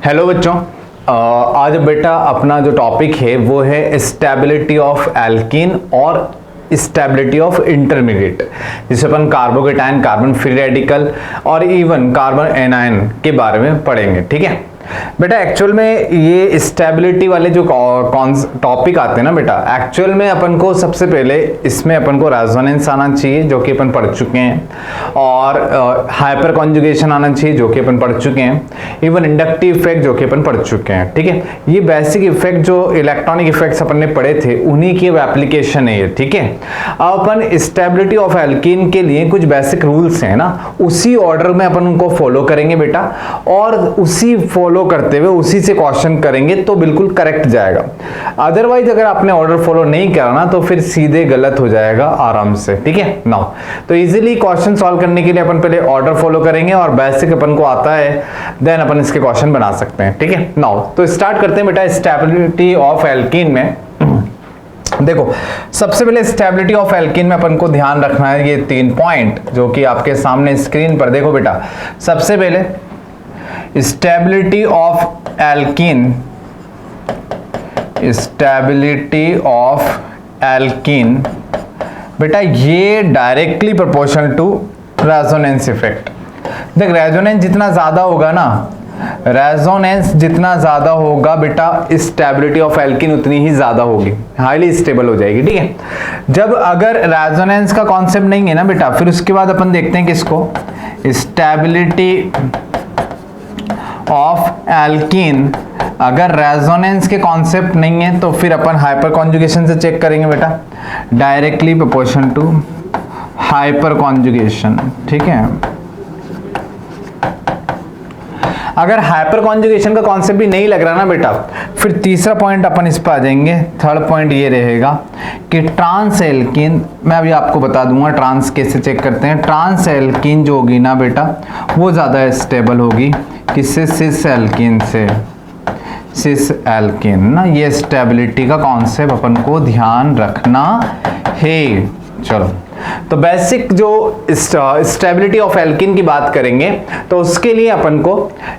Hello बच्चों, आज बेटा अपना जो टॉपिक है वो है स्टेबिलिटी ऑफ एल्कीन और स्टेबिलिटी ऑफ इंटरमीडिएट, जिसे अपन कार्बोकेटायन, कार्बन फ्री रेडिकल और इवन कार्बन एनायन के बारे में पढ़ेंगे। ठीक है बेटा, एक्चुअल में ये स्टेबिलिटी वाले जो टॉपिक आते हैं ना बेटा, एक्चुअल में अपन को सबसे पहले इसमें अपन को रेजोनेंस आना चाहिए जो कि अपन पढ़ चुके हैं, और हाइपर कॉन्जुगेशन आना चाहिए जो कि अपन पढ़ चुके हैं, इवन इंडक्टिव इफेक्ट जो कि अपन पढ़ चुके हैं। ठीक है, ये बेसिक इफेक्ट जो इलेक्ट्रॉनिक इफेक्ट्स अपन ने पढ़े थे उन्हीं की एप्लीकेशन है ये। ठीक है, अब अपन स्टेबिलिटी ऑफ एल्कीन के लिए कुछ बेसिक रूल्स हैं ना, उसी ऑर्डर में अपन उनको फॉलो करेंगे बेटा, और उसी फॉलो करते हुए उसी से क्वेश्चन करेंगे तो बिल्कुल करेक्ट जाएगा। अदरवाइज अगर आपने ऑर्डर फॉलो नहीं करा ना तो फिर सीधे गलत हो जाएगा आराम से। ठीक है, नाउ तो इजीली क्वेश्चन सॉल्व करने के लिए अपन पहले ऑर्डर फॉलो करेंगे और बेसिक अपन को आता है, देन अपन इसके क्वेश्चन बना सकते हैं। ठीक है, नाउ तो स्टार्ट करते हैं बेटा स्टेबिलिटी ऑफ एल्कीन में। देखो, सबसे पहले स्टेबिलिटी ऑफ एल्कीन में अपन को ध्यान रखना है ये 3 पॉइंट जो कि आपके सामने स्क्रीन पर देखो बेटा। सबसे पहले stability of alkene, stability of alkene बेटा ये directly proportional to resonance effect. देख, रेजोनेंस जितना ज्यादा होगा ना, रेजोनेंस जितना ज्यादा होगा बेटा, स्टेबिलिटी ऑफ एल्कीन उतनी ही ज्यादा होगी, हाईली स्टेबल हो जाएगी। ठीक है, जब अगर रेजोनेंस का कॉन्सेप्ट नहीं है ना बेटा, फिर उसके बाद अपन देखते हैं किसको, स्टेबिलिटी ऑफ एल्कीन। अगर रेजोनेंस के कॉन्सेप्ट नहीं है तो फिर अपन हाइपर कॉन्जुगेशन से चेक करेंगे बेटा, directly proportional to hyperconjugation. ठीक है, अगर हाइपर कॉन्जुगेशन का कॉन्सेप्ट भी नहीं लग रहा ना बेटा, फिर तीसरा पॉइंट अपन इस पर आ जाएंगे। थर्ड पॉइंट ये रहेगा कि ट्रांस एल्कीन, मैं अभी आपको बता दूंगा ट्रांस कैसे चेक करते हैं। ट्रांस एल्कीन जो होगी ना बेटा वो ज्यादा स्टेबल होगी किससे, सिस एल्कीन से। सिस एल्कीन ना, ये स्टेबिलिटी का कॉन्सेप्ट अपन को ध्यान रखना है। चलो, तो बेसिक जो स्टेबिलिटी ऑफ एल्कीन की बात करेंगे तो उसके लिए अपन को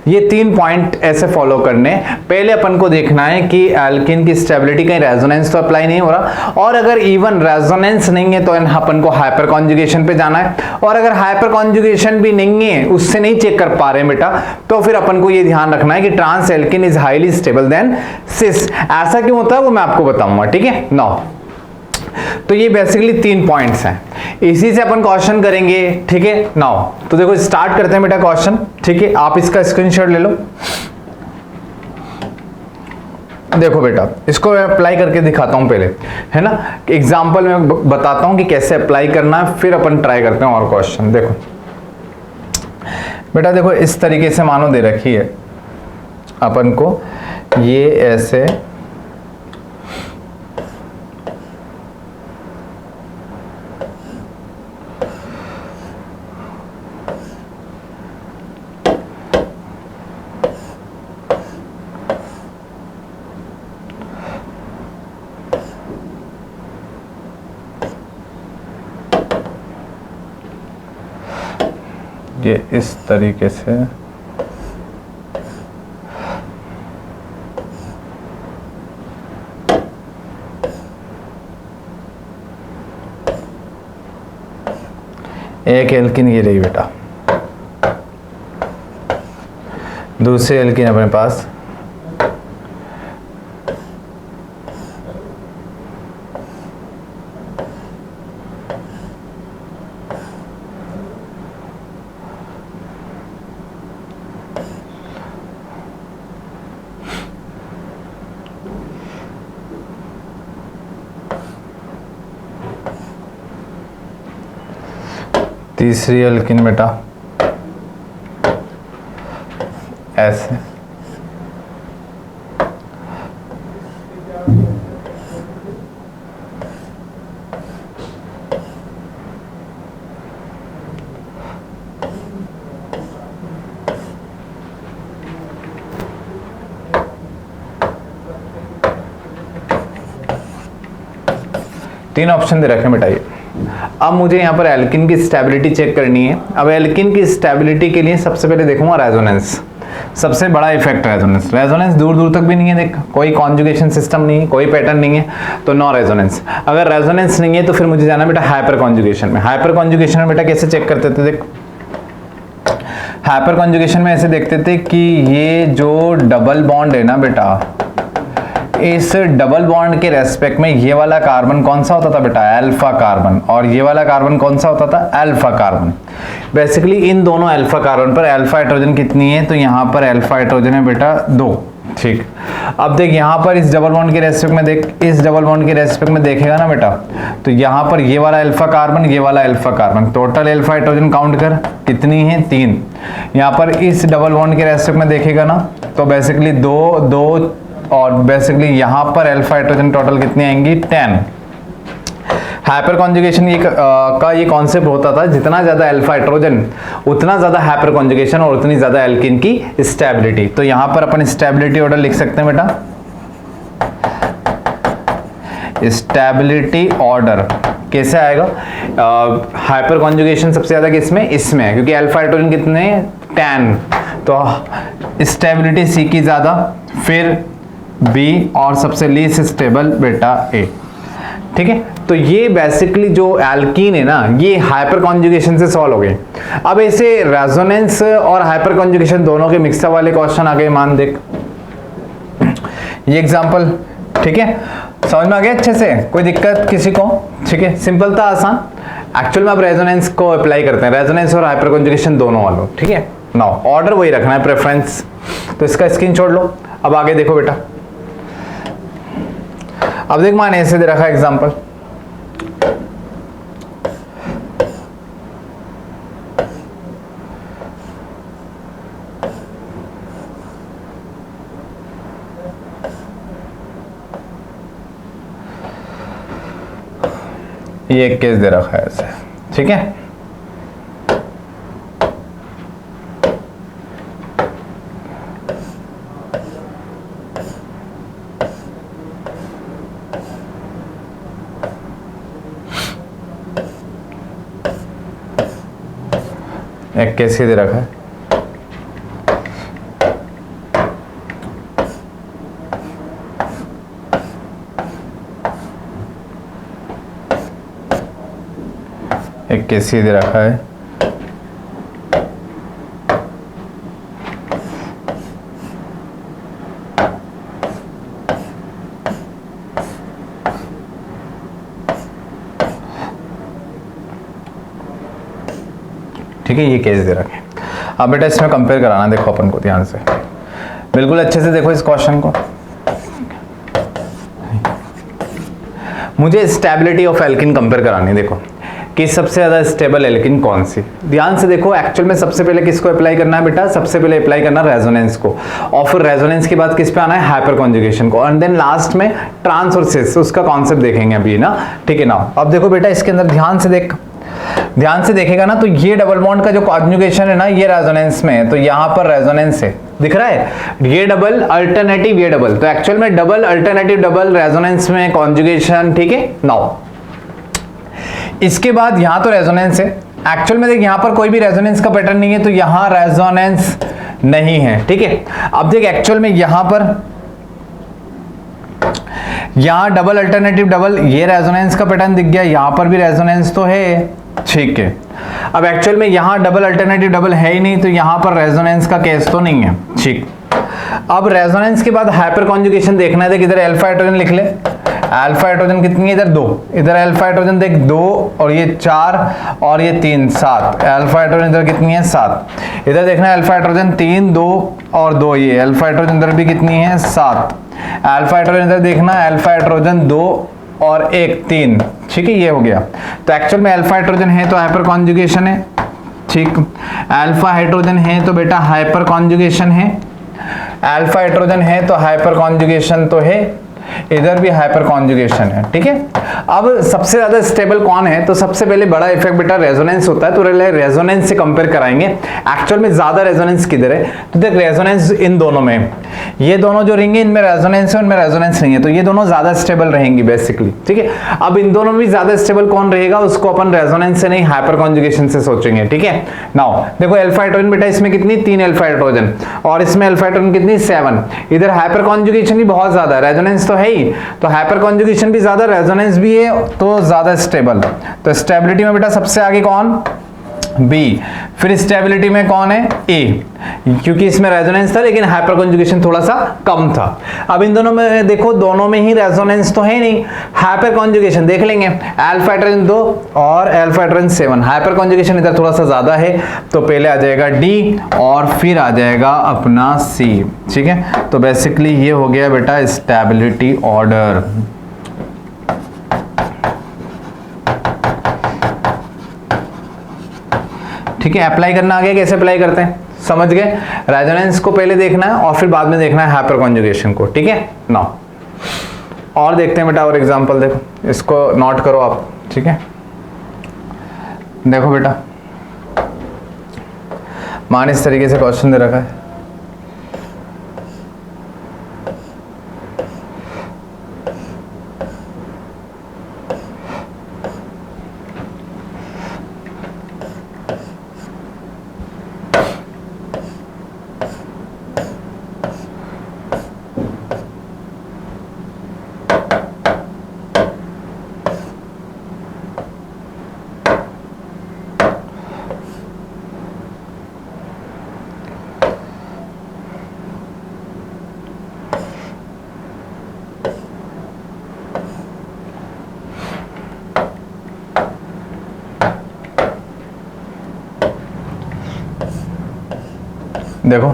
ये 3 पॉइंट ऐसे फॉलो करने। पहले अपन को देखना है कि एल्कीन की स्टेबिलिटी कहीं रेजोनेंस तो अप्लाई नहीं हो रहा, और अगर इवन रेजोनेंस नहीं है तो अपन को हाइपर कॉन्जुगेशन पे जाना है, और अगर हाइपर कॉन्जुगेशन भी नहीं है, उससे नहीं चेक कर पा रहे बेटा, तो फिर अपन को ये ध्यान रखना है कि trans alkene is highly stable than cis. ऐसा क्यों होता है वो मैं आपको बताऊंगा। ठीक है, नाउ तो ये बेसिकली 3 पॉइंट्स हैं, इसी से अपन क्वेश्चन करेंगे। ठीक है, नाउ तो देखो स्टार्ट करते हैं बेटा क्वेश्चन। ठीक है, आप इसका स्क्रीनशॉट ले लो। देखो बेटा, इसको मैं अप्लाई करके दिखाता हूं पहले, है ना, एग्जांपल में बताता हूं कि कैसे अप्लाई करना है, फिर अपन ट्राई करते हैं और क्वेश्चन। देखो बेटा, देखो इस तरीके से मानो दे रखी है अपन को, ये ऐसे ये इस तरीके से एक एल्कीन ये रही बेटा, दूसरी एल्कीन अपने पास तीसरी एल्कीन बेटा ऐसे, तीन ऑप्शन दे रखे हैं बेटा ये। अब मुझे यहाँ पर एल्किन की स्टेबिलिटी चेक करनी है। अब एल्किन की स्टेबिलिटी के लिए सबसे पहले देखूंगा रेजोनेंस। सबसे बड़ा इफेक्ट रेजोनेंस। रेजोनेंस दूर दूर तक भी नहीं है, देख कोई कॉन्जुगेशन सिस्टम नहीं है, कोई पैटर्न नहीं है, तो नो रेजोनेंस। अगर रेजोनेंस नहीं है तो फिर मुझे जाना बेटा हाइपर कॉन्जुगेशन में। हाइपर कॉन्जुगेशन में बेटा कैसे चेक करते थे, देख हाइपर कॉन्जुगेशन में ऐसे देखते थे कि ये जो डबल बॉन्ड है ना बेटा, इस डबल बॉन्ड के रेस्पेक्ट में ये वाला कार्बन कौन सा होता था बेटा, अल्फा कार्बन, और ये वाला कार्बन कौन सा होता था, अल्फा कार्बन। बेसिकली इन दोनों अल्फा कार्बन पर अल्फा हाइड्रोजन कितनी है, तो यहाँ पर अल्फा हाइड्रोजन है बेटा 2, ठीक। अब देख यहाँ पर इस डबल बॉन्ड के रेस्पेक्ट में, देख इस डबल बॉन्ड के रेस्पेक्ट में देखेगा ना बेटा, तो यहाँ पर ये वाला अल्फा कार्बन, ये वाला alpha carbon, total alpha hydrogen count कर कितनी है 3। यहाँ पर इस डबल बॉन्ड के रेस्पेक्ट में देखेगा ना, तो बेसिकली 2 2 और बेसिकली यहाँ पर अल्फा हाइड्रोजन टोटल कितनी आएंगी 10। हाइपर कॉन्जुगेशन का ये कॉन्सेप्ट होता था, जितना ज्यादा अल्फा हाइड्रोजन उतना ज्यादा हाइपर कॉन्जुगेशन और उतनी ज्यादा एल्कीन की स्टेबिलिटी। तो यहां पर अपन स्टेबिलिटी ऑर्डर लिख सकते हैं बेटा, स्टेबिलिटी ऑर्डर कैसे आएगा, हाइपर कॉन्जुगेशन सबसे ज्यादा किसमें, इसमें है, क्योंकि अल्फा हाइड्रोजन कितने 10, तो स्टेबिलिटी सी की ज्यादा, फिर बी और सबसे लीस्ट स्टेबल बेटा ए, ठीक है। तो ये बेसिकली जो एल्कीन है ना, ये हाइपर कॉन्जुगेशन से सॉल्व हो गए। अब ऐसे रेजोनेंस और हाइपर कॉन्जुगेशन दोनों के मिक्सअप वाले क्वेश्चन आ गए, मान देख ये एग्जांपल, ठीक है, समझ में आ गया अच्छे से, कोई दिक्कत किसी को, ठीक है, सिंपल था, आसान। एक्चुअल में अब रेजोनेंस को अप्लाई करते हैं, रेजोनेंस और हाइपर कॉन्जुगेशन दोनों वालों, ठीक है। नाउ ऑर्डर वही रखना है, प्रेफरेंस, तो इसका स्क्रीनशॉट लो। अब आगे देखो बेटा, अब देख मान ऐसे दे रखा है एग्जांपल, ये एक केस दे रखा है ऐसे, ठीक है। एक केस दे रखा है, एक केस दे रखा है, ठीक है, ये केस दे रखे। अब बेटा इसमें कंपेयर कराना, देखो अपन को ध्यान से, बिल्कुल अच्छे से देखो इस क्वेश्चन को। मुझे स्टेबिलिटी ऑफ एल्कीन कंपेयर करानी, देखो कि सबसे ज्यादा स्टेबल एल्कीन कौन सी। ध्यान से देखो, एक्चुअल में सबसे पहले किसको अप्लाई करना है बेटा, सबसे पहले अप्लाई करना रेजोनेंस को, और फिर रेजोनेंस के बाद किस पे आना है, हाइपर कॉन्जुगेशन को, एंड देन लास्ट में ट्रांस और सिस, उसका कॉन्सेप्ट देखेंगे अभी ना, ठीक है ना। अब देखो बेटा इसके अंदर ध्यान से देख, ध्यान से देखेगा ना, तो ये डबल बॉन्ड का जो कॉन्जुगेशन है ना, ये रेजोनेंस में है, तो यहां पर रेजोनेंस है, दिख रहा है, ये डबल अल्टरनेटिव ये डबल, तो एक्चुअल में डबल अल्टरनेटिव डबल रेजोनेंस में कॉन्जुगेशन, ठीक है। नाउ इसके बाद यहां तो रेजोनेंस है, एक्चुअल में देख यहां पर कोई भी रेजोनेंस का पैटर्न नहीं है, तो यहां रेजोनेंस नहीं है, ठीक है। अब देख एक्चुअल में यहां पर, यहां डबल अल्टरनेटिव डबल, ये रेजोनेंस का पैटर्न दिख गया, यहां पर भी रेजोनेंस तो है, ठीक है। अब एक्चुअल में यहां डबल अल्टरनेटिव डबल है ही नहीं, तो यहां पर रेजोनेंस का केस तो नहीं है, ठीक। अब रेजोनेंस के बाद हाइपर कॉन्जुगेशन देखना है, देख इधर अल्फा हाइड्रोजन लिख ले, अल्फा हाइड्रोजन कितनी है, इधर 2, इधर अल्फा हाइड्रोजन देख 2 और ये 4 और ये 3 7, अल्फा हाइड्रोजन इधर कितनी है 7, इधर देखना है अल्फा हाइड्रोजन 3 2 और 2, ये अल्फा हाइड्रोजन इधर भी कितनी है 7, अल्फा हाइड्रोजन इधर देखना है अल्फा हाइड्रोजन 2 और 1 3, ठीक है, ये हो गया। तो एक्चुअल में अल्फा हाइड्रोजन है तो हाइपर कॉन्जुगेशन है, ठीक, अल्फा हाइड्रोजन है तो बेटा हाइपर कॉन्जुगेशन है, अल्फा हाइड्रोजन है तो हाइपर कॉन्जुगेशन तो है, इधर भी हाइपर कॉन्जुगेशन है, ठीक है। अब सबसे ज्यादा स्टेबल कौन है, तो सबसे पहले बड़ा इफेक्ट बेटा रेजोनेंस होता है, तो रेजोनेंस से कंपेयर कराएंगे। एक्चुअल में ज्यादा रेजोनेंस किधर है, तो देख रेजोनेंस इन दोनों में, ये दोनों जो रिंग है इनमें रेजोनेंस है, उनमें रेजोनेंस नहीं है, तो ये दोनों ज्यादा स्टेबल रहेंगी बेसिकली, ठीक है। अब इन दोनों में भी ज्यादा स्टेबल कौन रहेगा, उसको अपन रेजोनेंस से नहीं हाइपर कॉन्जुगेशन से सोचेंगे, ठीक है। नाउ देखो अल्फा हाइड्रोजन बेटा इसमें कितनी 3 अल्फा हाइड्रोजन और इसमें अल्फा हाइड्रोजन कितनी 7, इधर हाइपर कॉन्जुगेशन भी बहुत ज्यादा है, रेजोनेंस तो है ही, तो हाइपर कॉन्जुगेशन भी ज्यादा, रेजोनेंस भी है, तो ज्यादा स्टेबल। तो स्टेबिलिटी में बेटा सबसे आगे कौन, बी। फिर स्टेबिलिटी में कौन है, ए, क्योंकि इसमें रेजोनेंस था लेकिन हाइपर कॉन्जुगेशन थोड़ा सा कम था। अब इन दोनों में देखो, दोनों में ही रेजोनेंस तो है नहीं, हाइपर कॉन्जुगेशन देख लेंगे, अल्फा हाइड्रोजन 2 और अल्फा हाइड्रोजन 7, हाइपर कॉन्जुगेशन इधर थोड़ा सा ज्यादा है, तो पहले आ जाएगा डी और फिर आ जाएगा अपना सी, ठीक है। तो बेसिकली ये हो गया बेटा स्टेबिलिटी ऑर्डर। ठीक है, अप्लाई करना आ गया, कैसे अप्लाई करते हैं समझ गए। रेजोनेंस को पहले देखना है और फिर बाद में देखना है हाइपर कॉन्जुगेशन को, ठीक है। नाउ और देखते हैं बेटा, और एग्जांपल देखो, इसको नोट करो आप, ठीक है। देखो बेटा, मान इस तरीके से क्वेश्चन दे रखा है, देखो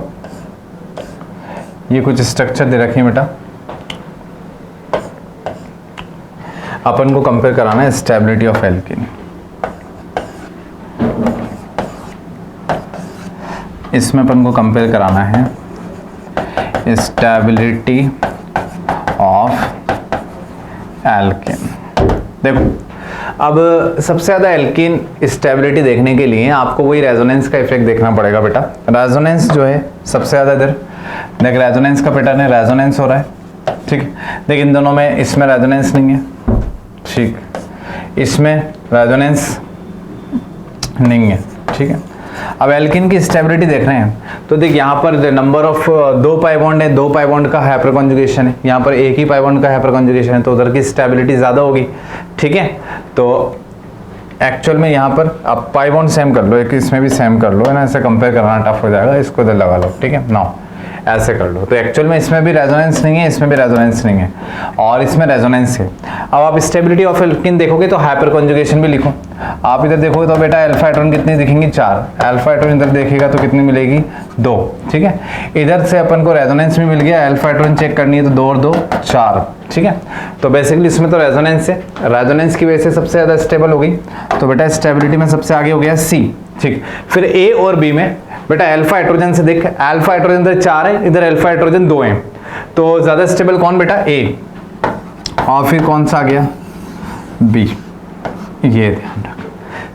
ये कुछ स्ट्रक्चर दे रखी है बेटा, अपन को कंपेयर कराना है स्टेबिलिटी ऑफ एल्कीन। इसमें अपन को कंपेयर कराना है स्टेबिलिटी ऑफ एल्कीन। देखो अब सबसे ज़्यादा एल्कीन स्टेबिलिटी देखने के लिए आपको वही रेजोनेंस का इफेक्ट देखना पड़ेगा बेटा। रेजोनेंस जो है सबसे ज़्यादा इधर देख, रेजोनेंस का पैटर्न है, रेजोनेंस हो रहा है, ठीक है। देख इन दोनों में, इसमें रेजोनेंस नहीं है, ठीक, इसमें रेजोनेंस नहीं है, ठीक है। अब एल्कीन की स्टेबिलिटी देख रहे हैं, तो देख यहाँ पर नंबर ऑफ 2 पाई बॉन्ड है, 2 पाई बॉन्ड का हाइपर कॉन्जुगेशन है, यहाँ पर एक ही पाई बॉन्ड का हाइपर कॉन्जुगेशन है, तो उधर की स्टेबिलिटी ज़्यादा होगी, ठीक है। तो एक्चुअल में यहाँ पर आप पाई बॉन्ड सेम कर लो, एक इसमें भी सेम कर लो, है ना, ऐसे कंपेयर करना टफ हो जाएगा, इसको इधर लगा लो, ठीक है। नाउ ऐसे कर लो, तो एक्चुअल में इसमें भी रेजोनेंस नहीं है, इसमें भी रेजोनेंस नहीं है, और इसमें रेजोनेंस है। अब आप स्टेबिलिटी ऑफ एल्कीन देखोगे तो हाइपर कॉन्जुगेशन भी लिखो, आप इधर देखोगे तो बेटा अल्फा हाइड्रोजन कितनी दिखेंगी 4, अल्फा हाइड्रोजन इधर देखेगा तो कितनी मिलेगी 2, ठीक है। इधर से अपन को रेजोनेंस भी मिल गया, अल्फा हाइड्रोजन चेक करनी है तो 2 और 2 4, ठीक है। तो बेसिकली इसमें तो रेजोनेंस है, रेजोनेंस की वजह से सबसे ज़्यादा स्टेबल हो गई, तो बेटा स्टेबिलिटी में सबसे आगे हो गया सी, ठीक। फिर ए और बी में बेटा अल्फा हाइड्रोजन से देख, अल्फा हाइड्रोजन इधर 4 है, इधर अल्फा हाइड्रोजन 2 है, तो ज़्यादा स्टेबल कौन बेटा, ए, और फिर कौन सा आ गया, बी, ये ध्यान रख,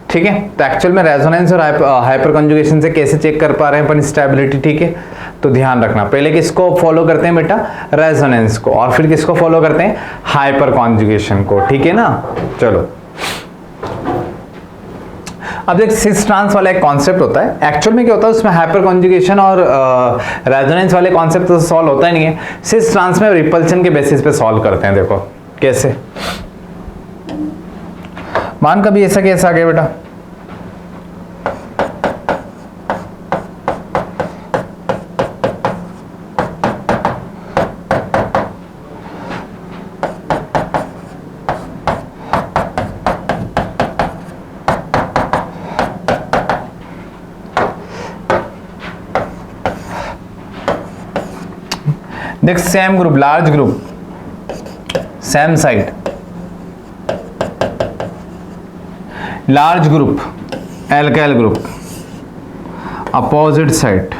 ठीक है। तो एक्चुअल में रेजोनेंस और हाइपर कॉन्जुगेशन से कैसे चेक कर पा रहे हैं अपन स्टेबिलिटी, ठीक है। तो ध्यान रखना, पहले किसको फॉलो करते हैं बेटा, रेजोनेंस को, और फिर किसको फॉलो करते हैं, हाइपर कॉन्जुगेशन को, ठीक है ना। चलो अब देख, सिस ट्रांस वाला एक कॉन्सेप्ट होता है, एक्चुअल में क्या होता है उसमें हाइपर कॉन्जुगेशन और रेजोनेंस वाले कॉन्सेप्ट तो सॉल्व होता ही नहीं है, सिस ट्रांस में रिपल्शन के बेसिस पे सॉल्व करते हैं। देखो कैसे, मान कभी ऐसा कैसा आ गया बेटा, देख same group, large group, same side, large group, alkyl group, opposite side,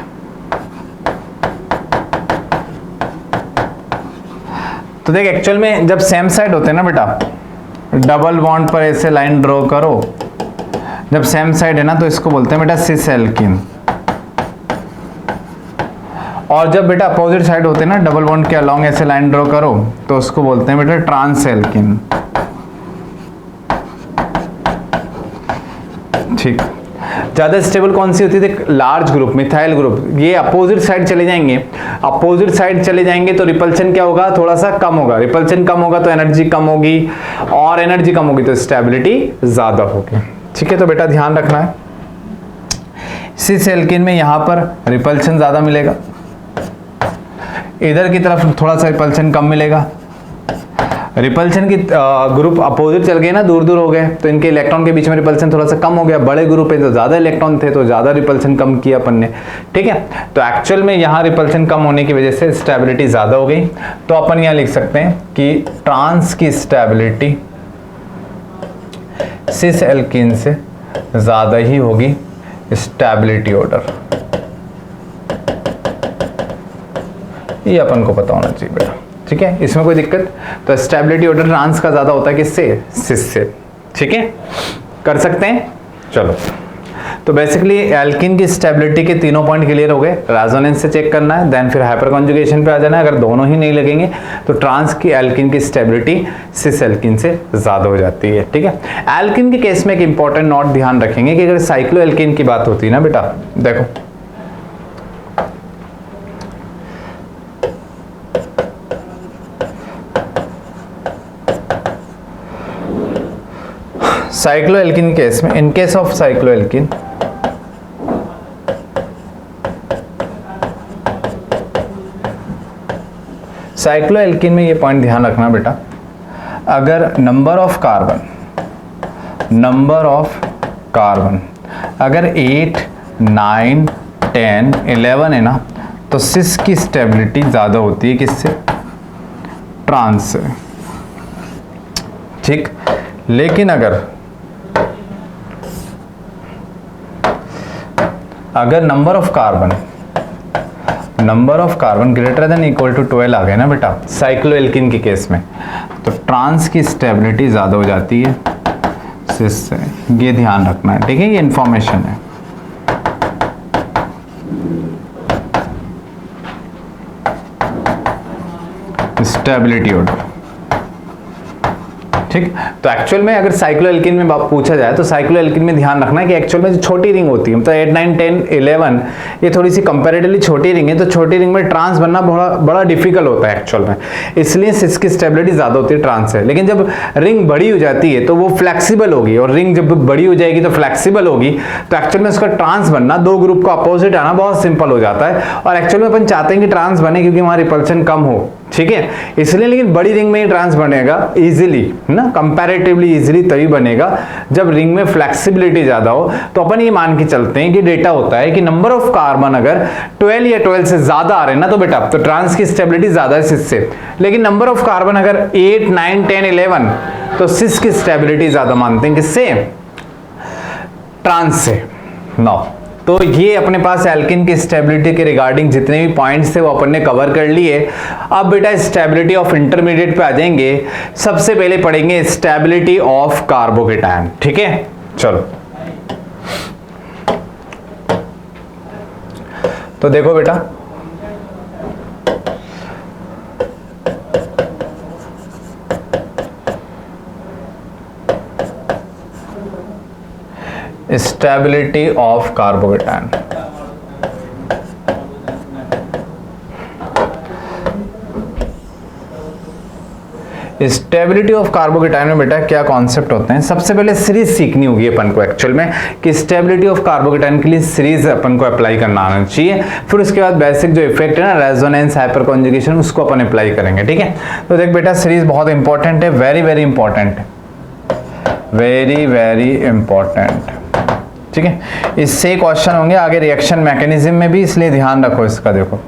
तो देख एक्चुअल में जब सेम साइड होते हैं ना बेटा, डबल बॉन्ड पर ऐसे लाइन ड्रॉ करो, जब सेम साइड है ना तो इसको बोलते हैं बेटा सिस एल्कीन। और जब बेटा अपोजिट साइड होते हैं ना, डबल बॉन्ड के अलोंग ऐसे लाइन ड्रॉ करो तो उसको बोलते हैं बेटा ट्रांस एल्कीन। ठीक, ज्यादा स्टेबल कौन सी होती है? लार्ज ग्रुप, मिथाइल ग्रुप, ये अपोजिट साइड चले जाएंगे, अपोजिट साइड चले जाएंगे तो रिपल्शन क्या होगा? थोड़ा सा कम होगा। रिपल्शन कम होगा तो एनर्जी कम होगी, और एनर्जी कम होगी तो स्टेबिलिटी ज्यादा होगी। ठीक है, तो बेटा ध्यान रखना है, सिस एल्कीन में यहां पर रिपल्शन ज्यादा मिलेगा, इधर की तरफ थोड़ा सा रिपल्शन कम मिलेगा। रिपल्शन की ग्रुप अपोजिट चल गए ना, दूर दूर हो गए, तो इनके इलेक्ट्रॉन के बीच में रिपल्शन थोड़ा सा कम हो गया। बड़े ग्रुप है तो ज्यादा इलेक्ट्रॉन थे तो ज्यादा रिपल्शन कम किया अपन ने। ठीक है, तो एक्चुअल में यहाँ रिपल्शन कम होने की वजह से स्टेबिलिटी ज्यादा हो गई, तो अपन यहाँ लिख सकते हैं कि ट्रांस की स्टेबिलिटी सिस एल्कीन से ज्यादा ही होगी स्टेबिलिटी ऑर्डर। ये अपन को पता होना चाहिए बेटा। ठीक है, इसमें कोई दिक्कत? तो स्टेबिलिटी ऑर्डर ट्रांस का ज्यादा होता है किससे? सिस से। ठीक है, कर सकते हैं। चलो, तो बेसिकली एल्कीन की स्टेबिलिटी के तीनों पॉइंट क्लियर हो गए। रेजोनेंस से चेक करना है, देन फिर हाइपर कॉन्जुगेशन पे आ जाना है। अगर दोनों ही नहीं लगेंगे तो ट्रांस की एल्कीन की स्टेबिलिटी सिस एल्कीन से ज्यादा हो जाती है। ठीक है, एल्कीन के केस में एक इंपॉर्टेंट नोट ध्यान रखेंगे कि अगर साइक्लो एल्कीन की बात होती है ना बेटा, देखो साइक्लो एल्कीन केस में, in case of cyclo alkene में ये पॉइंट ध्यान रखना बेटा, अगर नंबर ऑफ कार्बन अगर 8, 9, 10, 11 है ना, तो सिस की स्टेबिलिटी ज्यादा होती है किससे? ट्रांस से। ठीक, लेकिन अगर number of carbon greater than equal to 12 आ गए ना बेटा साइक्लो एल्कीन के केस में, तो ट्रांस की स्टेबिलिटी ज्यादा हो जाती है सिस से। ये ध्यान रखना है। ठीक है, ये इंफॉर्मेशन है। Stability order. ठीक, तो एक्चुअल में अगर साइक्लो एल्कीन में पूछा जाए तो साइक्लो एल्कीन में ध्यान रखना है कि एक्चुअल में जो छोटी रिंग होती है, मतलब 8, 9, 10, 11 ये थोड़ी सी कंपैरेटिवली छोटी रिंग है, तो छोटी रिंग में ट्रांस बनना बड़ा डिफिकल्ट होता है एक्चुअल में, इसलिए सिस की स्टेबिलिटी ज्यादा होती है ट्रांस से। लेकिन जब रिंग बड़ी हो जाती है तो वो फ्लेक्सिबल होगी, और रिंग जब बड़ी हो जाएगी तो फ्लेक्सिबल होगी, तो एक्चुअल में उसका ट्रांस बनना, दो ग्रुप का अपोजिट आना बहुत सिंपल हो जाता है। और एक्चुअल में अपन चाहते हैं कि ट्रांस बने क्योंकि वहां रिपल्शन कम हो। ठीक है, इसलिए, लेकिन बड़ी रिंग में ही ट्रांस बनेगा इजीली ना, कंपैरेटिवली इजीली तभी बनेगा जब रिंग में फ्लेक्सिबिलिटी ज्यादा हो। तो अपन ये मान के चलते हैं कि डेटा होता है कि नंबर ऑफ कार्बन अगर 12 या 12 से ज्यादा आ रहे हैं ना, तो बेटा तो ट्रांस की स्टेबिलिटी ज्यादा है सिस से। लेकिन नंबर ऑफ कार्बन अगर 8, 9, 10, 11 तो सिस की स्टेबिलिटी ज्यादा मानते हैं किससे? ट्रांस से। नौ, तो ये अपने पास एल्कीन की स्टेबिलिटी के रिगार्डिंग जितने भी पॉइंट्स थे वो अपन ने कवर कर लिए। अब बेटा स्टेबिलिटी ऑफ इंटरमीडिएट पे आ जाएंगे। सबसे पहले पढ़ेंगे स्टेबिलिटी ऑफ कार्बोकेटायन। ठीक है, चलो तो देखो बेटा, stability of carbocation. Stability of carbocation में बेटा क्या कॉन्सेप्ट होते हैं? सबसे पहले सीरीज सीखनी होगी अपन को एक्चुअल में कि स्टेबिलिटी ऑफ कार्बोकेटायन के लिए सीरीज अपन को अप्लाई करना आना चाहिए। फिर उसके बाद बेसिक जो इफेक्ट है ना, रेजोनेंस, हाइपर कॉन्जुगेशन, उसको अपन अप्लाई करेंगे। ठीक है, तो देख बेटा सीरीज बहुत इंपॉर्टेंट है, वेरी वेरी इंपॉर्टेंट है, वेरी वेरी इंपॉर्टेंट। ठीक है, इससे क्वेश्चन होंगे आगे रिएक्शन मैकेनिज्म में भी, इसलिए ध्यान रखो इसका। देखो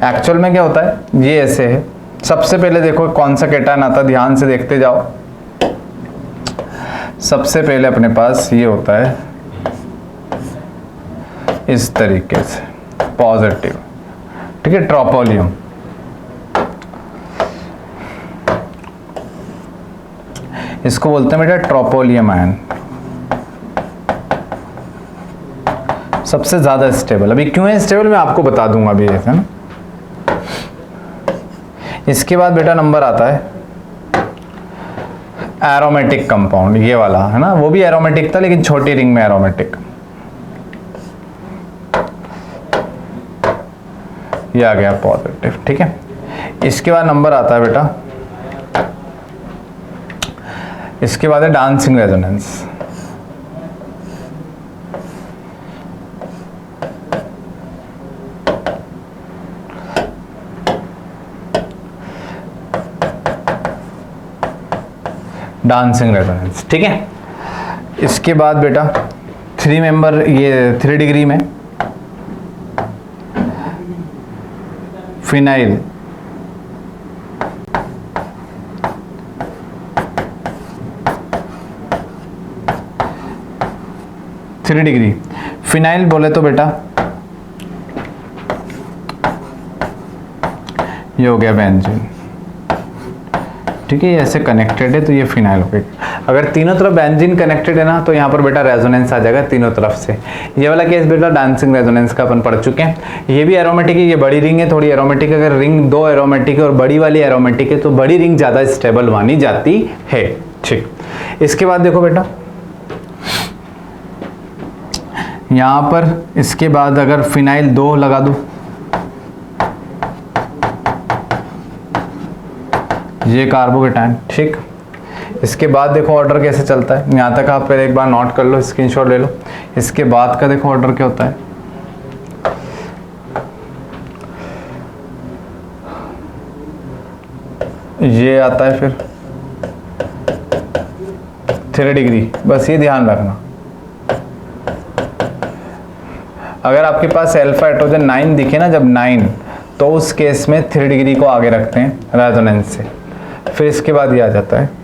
एक्चुअल में क्या होता है, ये ऐसे है। सबसे पहले देखो कौन सा केटायन आता है, ध्यान से देखते जाओ। सबसे पहले अपने पास ये होता है इस तरीके से पॉजिटिव। ठीक है, ट्रोपोलियम। इसको बोलते हैं बेटा ट्रोपोलियम आयन, सबसे ज्यादा स्टेबल। अभी क्यों है स्टेबल मैं आपको बता दूंगा अभी, है ना। इसके बाद बेटा नंबर आता है एरोमेटिक कंपाउंड, ये वाला है ना, वो भी एरोमेटिक था लेकिन छोटी रिंग में एरोमेटिक, ये आ गया पॉजिटिव, ठीक है। इसके बाद नंबर आता है बेटा, इसके बाद है डांसिंग रेजोनेंस। डांसिंग रेजोनेंस, ठीक है। इसके बाद बेटा 3 मेंबर, ये 3 डिग्री में फिनाइल, थ्री डिग्री फिनाइल बोले तो बेटा ये हो गया बेंजीन, ठीक है। ये ऐसे कनेक्टेड है तो ये फिनाइल हो गई। अगर तीनों तरफ बेंजीन कनेक्टेड है ना तो यहाँ पर बेटा रेजोनेंस आ जाएगा तीनों तरफ से। ये वाला केस बेटा डांसिंग रेजोनेंस का अपन पढ़ चुके हैं। ये भी एरोमेटिक है, ये बड़ी रिंग है थोड़ी एरोमेटिक। अगर रिंग 2 एरोमेटिक है और बड़ी वाली एरोमेटिक है तो बड़ी रिंग ज़्यादा स्टेबल मानी जाती है, ठीक। इसके बाद देखो बेटा यहाँ पर, इसके बाद अगर फिनाइल 2 लगा दूँ, ये कार्बोकेटायन, ठीक। इसके बाद देखो ऑर्डर कैसे चलता है, यहाँ तक आप पहले एक बार नोट कर लो, स्क्रीनशॉट ले लो। इसके बाद का देखो ऑर्डर क्या होता है, ये आता है फिर 3 डिग्री, बस ये ध्यान रखना। अगर आपके पास अल्फा हाइड्रोजन 9 दिखे ना, जब 9, तो उस केस में 3 डिग्री को आगे रखते हैं रेजोनेंस से। फिर इसके बाद ये आ जाता है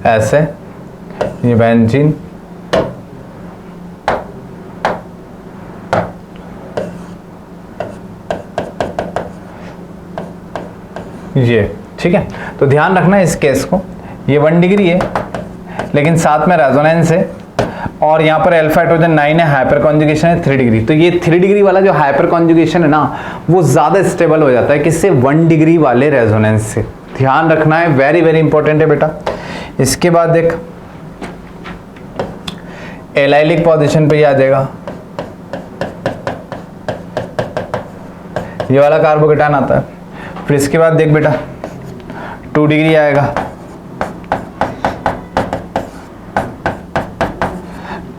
ऐसे, ये बेंजीन, ये, ठीक है। तो ध्यान रखना इस केस को, ये 1 डिग्री है लेकिन साथ में रेजोनेंस है, और यहाँ पर अल्फा हाइड्रोजन 9 है, हाइपर कॉन्जुगेशन है 3 डिग्री। तो ये 3 डिग्री वाला जो हाइपर कॉन्जुगेशन है ना, वो ज्यादा स्टेबल हो जाता है किससे, 1 डिग्री वाले रेजोनेंस से। ध्यान रखना है, वेरी वेरी इंपॉर्टेंट है बेटा। इसके बाद देख एलाइलिक पोजीशन पे ही आ जाएगा, ये वाला कार्बोकेटायन आता है। फिर इसके बाद देख बेटा 2 डिग्री आएगा,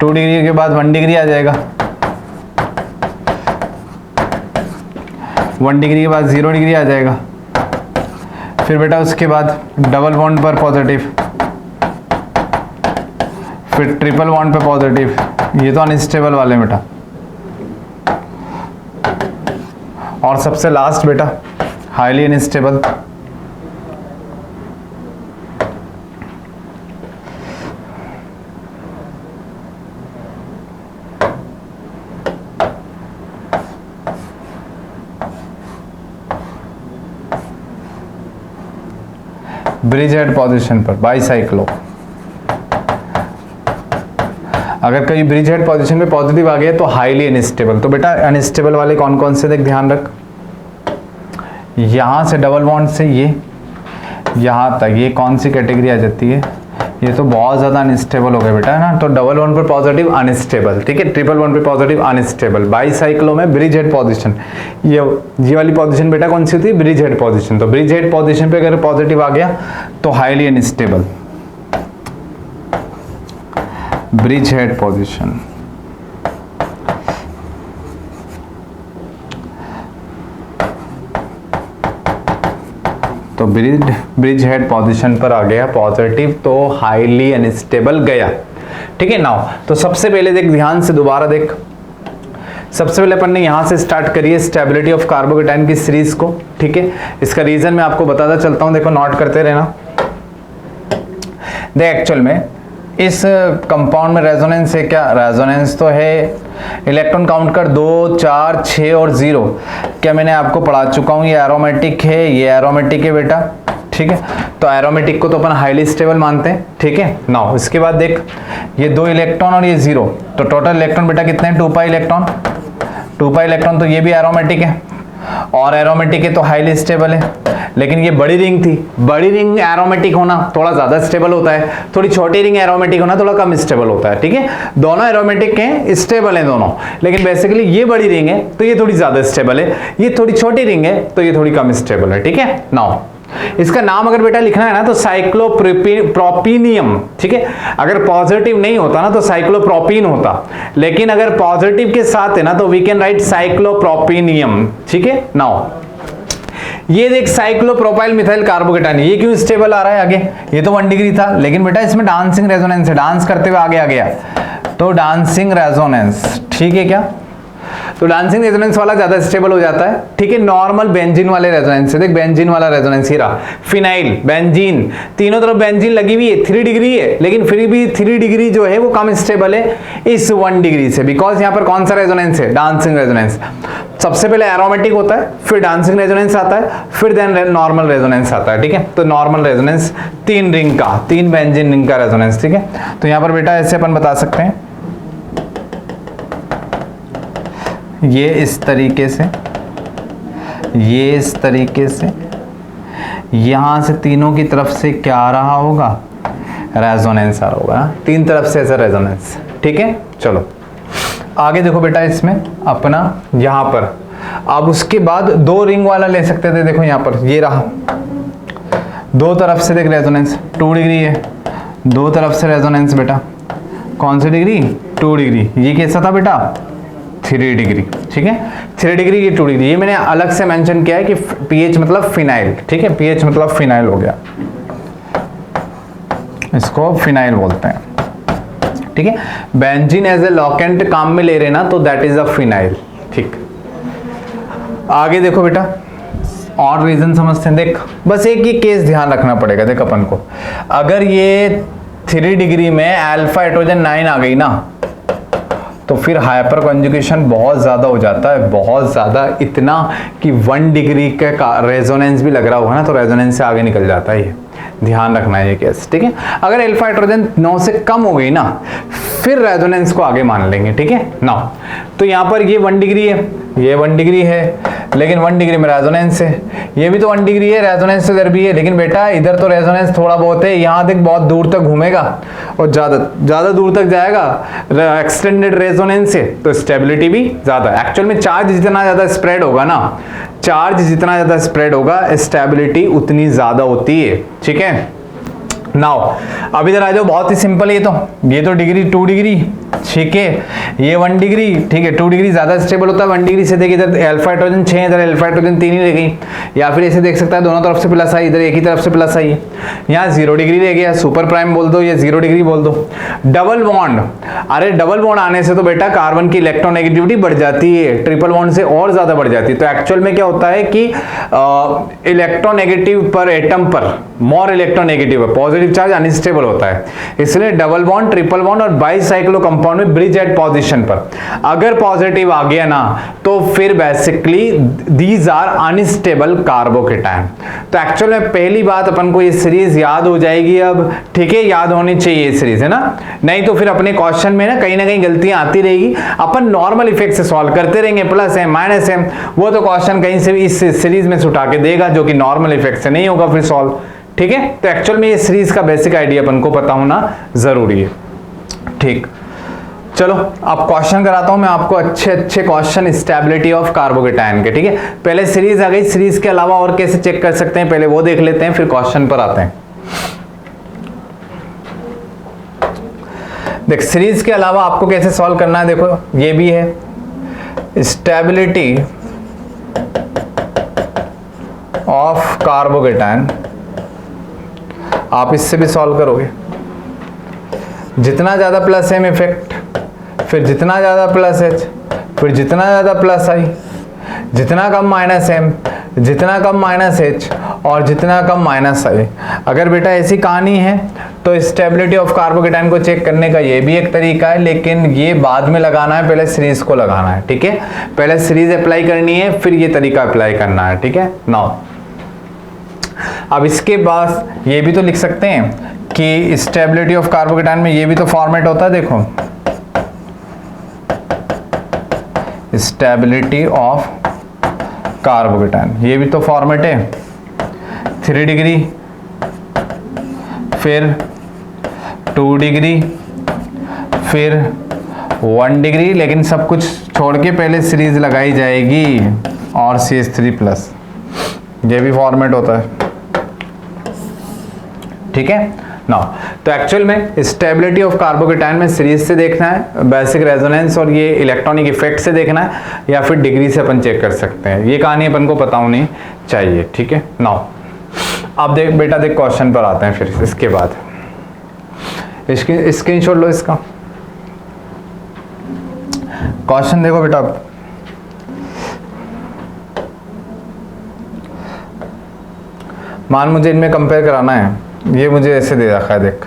2 डिग्री के बाद 1 डिग्री आ जाएगा, 1 डिग्री के बाद 0 डिग्री आ जाएगा। फिर बेटा उसके बाद डबल बॉन्ड पर पॉजिटिव, फिर ट्रिपल बॉन्ड पे पॉजिटिव, ये तो अनस्टेबल वाले बेटा। और सबसे लास्ट बेटा highly unstable, bridge head position पर बाईसाइक्लो। अगर कहीं ब्रिज हेड पोजीशन पे पॉजिटिव आ गया तो हाईली अनस्टेबल। तो बेटा अनस्टेबल वाले कौन कौन से देख, ध्यान रख, यहां से डबल बॉन्ड से ये यहां तक, ये कौन सी कैटेगरी आ जाती है, ये तो बहुत ज्यादा अनस्टेबल हो गया बेटा, है ना। तो डबल बॉन्ड पर पॉजिटिव अनस्टेबल, ठीक है। ट्रिपल बॉन्ड पर पॉजिटिव अनस्टेबल, बाईसाइक्लो में ब्रिज हेड पोजीशन, ये वाली पोजीशन बेटा कौन सी होती है, ब्रिज हेड पोजीशन। तो ब्रिज हेड पोजीशन पे अगर पॉजिटिव आ गया तो highly unstable, bridge head position. तो ब्रिज हेड पोजीशन पर आ गया पॉजिटिव, तो हाईली अनस्टेबल गया, ठीक है। नाउ तो सबसे पहले देख, ध्यान से दोबारा देख, सबसे पहले अपन ने यहां से स्टार्ट करिए स्टेबिलिटी ऑफ कार्बोकेटायन की सीरीज को, ठीक है। इसका रीजन मैं आपको बताता चलता हूं, देखो नोट करते रहना। देख एक्चुअल में इस कंपाउंड में रेजोनेंस है क्या? रेजोनेंस तो है। इलेक्ट्रॉन काउंट कर 2, 4, 6 और 0। क्या मैंने आपको पढ़ा चुका हूँ, ये एरोमेटिक है, ये एरोमेटिक है बेटा, ठीक है। तो एरोमेटिक को तो अपन हाईली स्टेबल मानते हैं, ठीक है। नाउ इसके बाद देख, ये 2 इलेक्ट्रॉन और ये 0, तो टोटल इलेक्ट्रॉन बेटा कितने हैं? 2 पाई इलेक्ट्रॉन, 2 पाई इलेक्ट्रॉन, तो ये भी एरोमेटिक है और एरोमेटिक है तो हाईली स्टेबल है। लेकिन ये बड़ी रिंग थी, बड़ी रिंग एरोमेटिक होना थोड़ा ज्यादा स्टेबल होता है, थोड़ी छोटी रिंग एरोमेटिक होना थोड़ा कम स्टेबल होता है, ठीक है। दोनों एरोमेटिक हैं, स्टेबल हैं दोनों, लेकिन बेसिकली ये बड़ी रिंग है तो ये थोड़ी ज्यादा स्टेबल है, ये थोड़ी छोटी रिंग है तो ये थोड़ी कम स्टेबल है, ठीक है। नाउ इसका नाम अगर बेटा लिखना है ना तो साइक्लोप्रोपीनियम, ठीक है। अगर पॉजिटिव नहीं होता ना तो साइक्लोप्रोपीन होता, लेकिन अगर पॉजिटिव के साथ है ना तो वी कैन राइट साइक्लोप्रोपीनियम, ठीक है। नाउ ये देख साइक्लोप्रोपाइल मिथाइल कार्बोकेटाइन, ये क्यों स्टेबल आ रहा है आगे? ये तो 1 डिग्री था, लेकिन बेटा इसमें डांसिंग रेजोनेंस है, डांस करते हुए आगे आ गया, तो डांसिंग रेजोनेंस, ठीक है क्या? तो डांसिंग रेजोनेंस वाला ज्यादा स्टेबल हो जाता है, ठीक है। नॉर्मल बेंजीन वाले रेजोनेंस से देख, बेंजीन वाला रेजोनेंस ही रहा, फिनाइल, बेंजीन, तीनों तरफ बेंजीन लगी हुई है, 3 डिग्री है, लेकिन फिर भी 3 डिग्री जो है वो कम स्टेबल है इस 1 डिग्री से, बिकॉज यहाँ पर कौन सा रेजोनेंस है? Dancing resonance. सबसे पहले एरोमेटिक होता है, फिर डांसिंग रेजोनेंस आता है, फिर देन नॉर्मल रेजोनेंस आता है, ठीक है। तो नॉर्मल रेजोनेंस 3 रिंग का, 3 बेंजीन रिंग का रेजोनेंस, ठीक है। तो यहाँ पर बेटा ऐसे अपन बता सकते हैं, ये इस तरीके से, ये इस तरीके से, यहां से तीनों की तरफ से क्या आ रहा होगा? रेजोनेंस आ रहा होगा, 3 तरफ से ऐसा रेजोनेंस, ठीक है। चलो आगे देखो बेटा, इसमें अपना यहां पर अब उसके बाद 2 रिंग वाला ले सकते थे, देखो यहां पर ये रहा, 2 तरफ से देख रेजोनेंस 2 डिग्री है, 2 तरफ से रेजोनेंस बेटा कौन सी डिग्री? 2 डिग्री। ये कैसा था बेटा? 3 डिग्री, ठीक है। 3 डिग्री, ये 2 डिग्री, ये मैंने अलग से मेंशन किया है कि पीएच मतलब फिनाइल, ठीक है। पीएच मतलब फिनाइल हो गया, इसको फिनाइल बोलते हैं, ठीक है। बेंजीन एज ए लॉकेंट काम में ले रहे ना तो दैट इज अ फिनाइल, ठीक। आगे देखो बेटा, और रीजन समझते हैं, देख बस एक ही केस ध्यान रखना पड़ेगा, देख अपन को, अगर ये 3 डिग्री में अल्फा हाइड्रोजन 9 आ गई ना तो फिर हाइपर कॉन्जुगेशन बहुत ज़्यादा हो जाता है, बहुत ज़्यादा, इतना कि 1 डिग्री का रेजोनेंस भी लग रहा होगा ना तो रेजोनेंस से आगे निकल जाता है, ये ध्यान रखना है ये केस, ठीक है। अगर अल्फा हाइड्रोजन 9 से कम हो गई ना फिर रेजोनेंस को आगे मान लेंगे, ठीक है ना। तो यहाँ पर ये 1 डिग्री है, ये 1 डिग्री है, लेकिन 1 डिग्री में रेजोनेंस है, ये भी तो 1 डिग्री है, रेजोनेंस इधर भी है, लेकिन बेटा इधर तो रेजोनेंस थोड़ा बहुत है, यहाँ तक बहुत दूर तक घूमेगा और ज़्यादा दूर तक जाएगा, एक्सटेंडेड रेजोनेंस है तो स्टेबिलिटी भी ज़्यादा। एक्चुअल में चार्ज जितना ज़्यादा स्प्रेड होगा ना, चार्ज जितना ज़्यादा स्प्रेड होगा स्टेबिलिटी उतनी ज़्यादा होती है, ठीक है। नाउ अब इधर आ जाओ, बहुत ही सिंपल है, ये तो डिग्री 2 डिग्री, ठीक है, ये 1 डिग्री, ठीक है। 2 डिग्री ज्यादा स्टेबल होता है, 1 डिग्री से देखिए इधर अल्फा हाइड्रोजन 6 इधर अल्फा हाइड्रोजन 3 ही रह गई, या फिर ऐसे देख सकता है दोनों तरफ से प्लस आई, इधर एक ही तरफ से प्लस आई है, यहाँ 0 डिग्री रह गया, सुपर प्राइम बोल दो या 0 डिग्री बोल दो। डबल बॉन्ड, अरे डबल बॉन्ड आने से तो बेटा कार्बन की इलेक्ट्रोनेगेटिविटी बढ़ जाती है, ट्रिपल बॉन्ड से और ज्यादा बढ़ जाती है। तो एक्चुअल में क्या होता है कि इलेक्ट्रोनेगेटिव पर एटम पर मोर इलेक्ट्रोनेगेटिव है, पॉजिटिव चार्ज अनस्टेबल होता है, इसलिए डबल बॉन्ड, ट्रिपल बॉन्ड और बाइसाइक्लो कंपाउंड में ब्रिज एट पोजीशन पर अगर पॉजिटिव आ गया ना तो फिर basically these are unstable carbocation. तो एक्चुअल में पहली बात अपन को ये सीरीज याद हो जाएगी अब, ठीक है, याद होनी चाहिए ये सीरीज, है ना, नहीं तो फिर अपने क्वेश्चन में ना कहीं गलतियां आती रहेगी, अपन नॉर्मल इफेक्ट से सॉल्व करते रहेंगे, प्लस है माइनस है, वो तो क्वेश्चन कहीं से भी इस सीरीज में से उठा के देगा जो कि नॉर्मल इफेक्ट से नहीं होगा फिर सॉल्व, ठीक है। तो एक्चुअल में ये सीरीज का बेसिक आइडिया अपन को पता होना जरूरी है, ठीक। चलो अब क्वेश्चन कराता हूं मैं आपको, अच्छे क्वेश्चन स्टेबिलिटी ऑफ कार्बोकेटाइन के, ठीक है। पहले सीरीज आ गई, सीरीज के अलावा और कैसे चेक कर सकते हैं पहले वो देख लेते हैं, फिर क्वेश्चन पर आते हैं। देख सीरीज के अलावा आपको कैसे सॉल्व करना है, देखो ये भी है स्टेबिलिटी ऑफ कार्बोकेटाइन, आप इससे भी सॉल्व करोगे, जितना ज्यादा प्लस एम इफेक्ट, फिर जितना ज्यादा प्लस एच, फिर जितना ज्यादा प्लस आई, जितना कम माइनस एम, जितना कम माइनस एच और जितना कम माइनस आई। अगर बेटा ऐसी कहानी है तो स्टेबिलिटी ऑफ कार्बोकेटाइन को चेक करने का ये भी एक तरीका है, लेकिन ये बाद में लगाना है, पहले सीरीज को लगाना है, ठीक है। पहले सीरीज अप्लाई करनी है, फिर ये तरीका अप्लाई करना है, ठीक है। नाउ अब इसके बाद ये भी तो लिख सकते हैं कि स्टेबिलिटी ऑफ कार्बोकेटाइन में ये भी तो फॉर्मेट होता है, देखो स्टेबिलिटी ऑफ कार्बोकेटाइन, ये भी तो फॉर्मेट है, 3 डिग्री, फिर 2 डिग्री, फिर 1 डिग्री, लेकिन सब कुछ छोड़ के पहले सीरीज लगाई जाएगी और CH3+, ये भी फॉर्मेट होता है, ठीक है ना। तो एक्चुअल में स्टेबिलिटी ऑफ कार्बोकेटाइन में सीरीज से देखना है, बेसिक रेजोनेंस और ये इलेक्ट्रॉनिक इफेक्ट से देखना है, या फिर डिग्री से अपन चेक कर सकते हैं। ये कहानी अपन को पता होनी चाहिए, ठीक है। नाउ अब देख बेटा, देख क्वेश्चन पर आते हैं फिर इसके बाद। स्क्रीनशॉट लो इसका, क्वेश्चन देखो बेटा। मान मुझे इनमें कंपेयर कराना है, ये मुझे ऐसे दे रखा है, देख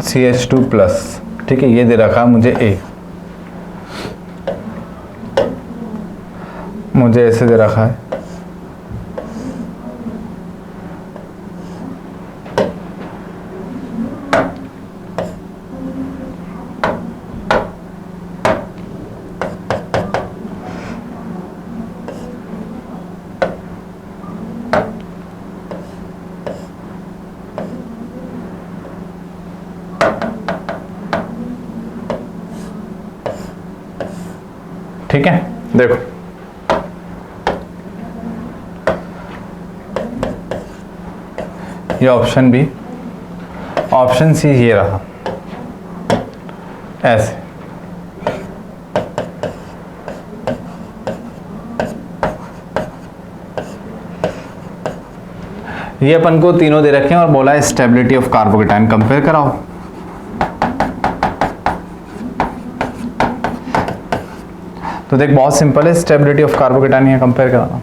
CH2+, ठीक है, ये दे रखा है मुझे A, मुझे ऐसे दे रखा है, ठीक है। देखो ये ऑप्शन बी, ऑप्शन सी ये रहा, ऐसे। ये अपन को तीनों दे रखे हैं और बोला है स्टेबिलिटी ऑफ कार्बोकेटाइन कंपेयर कराओ। तो देख बहुत सिंपल है, स्टेबिलिटी ऑफ कार्बोकेटाइन यहाँ कंपेयर कराना।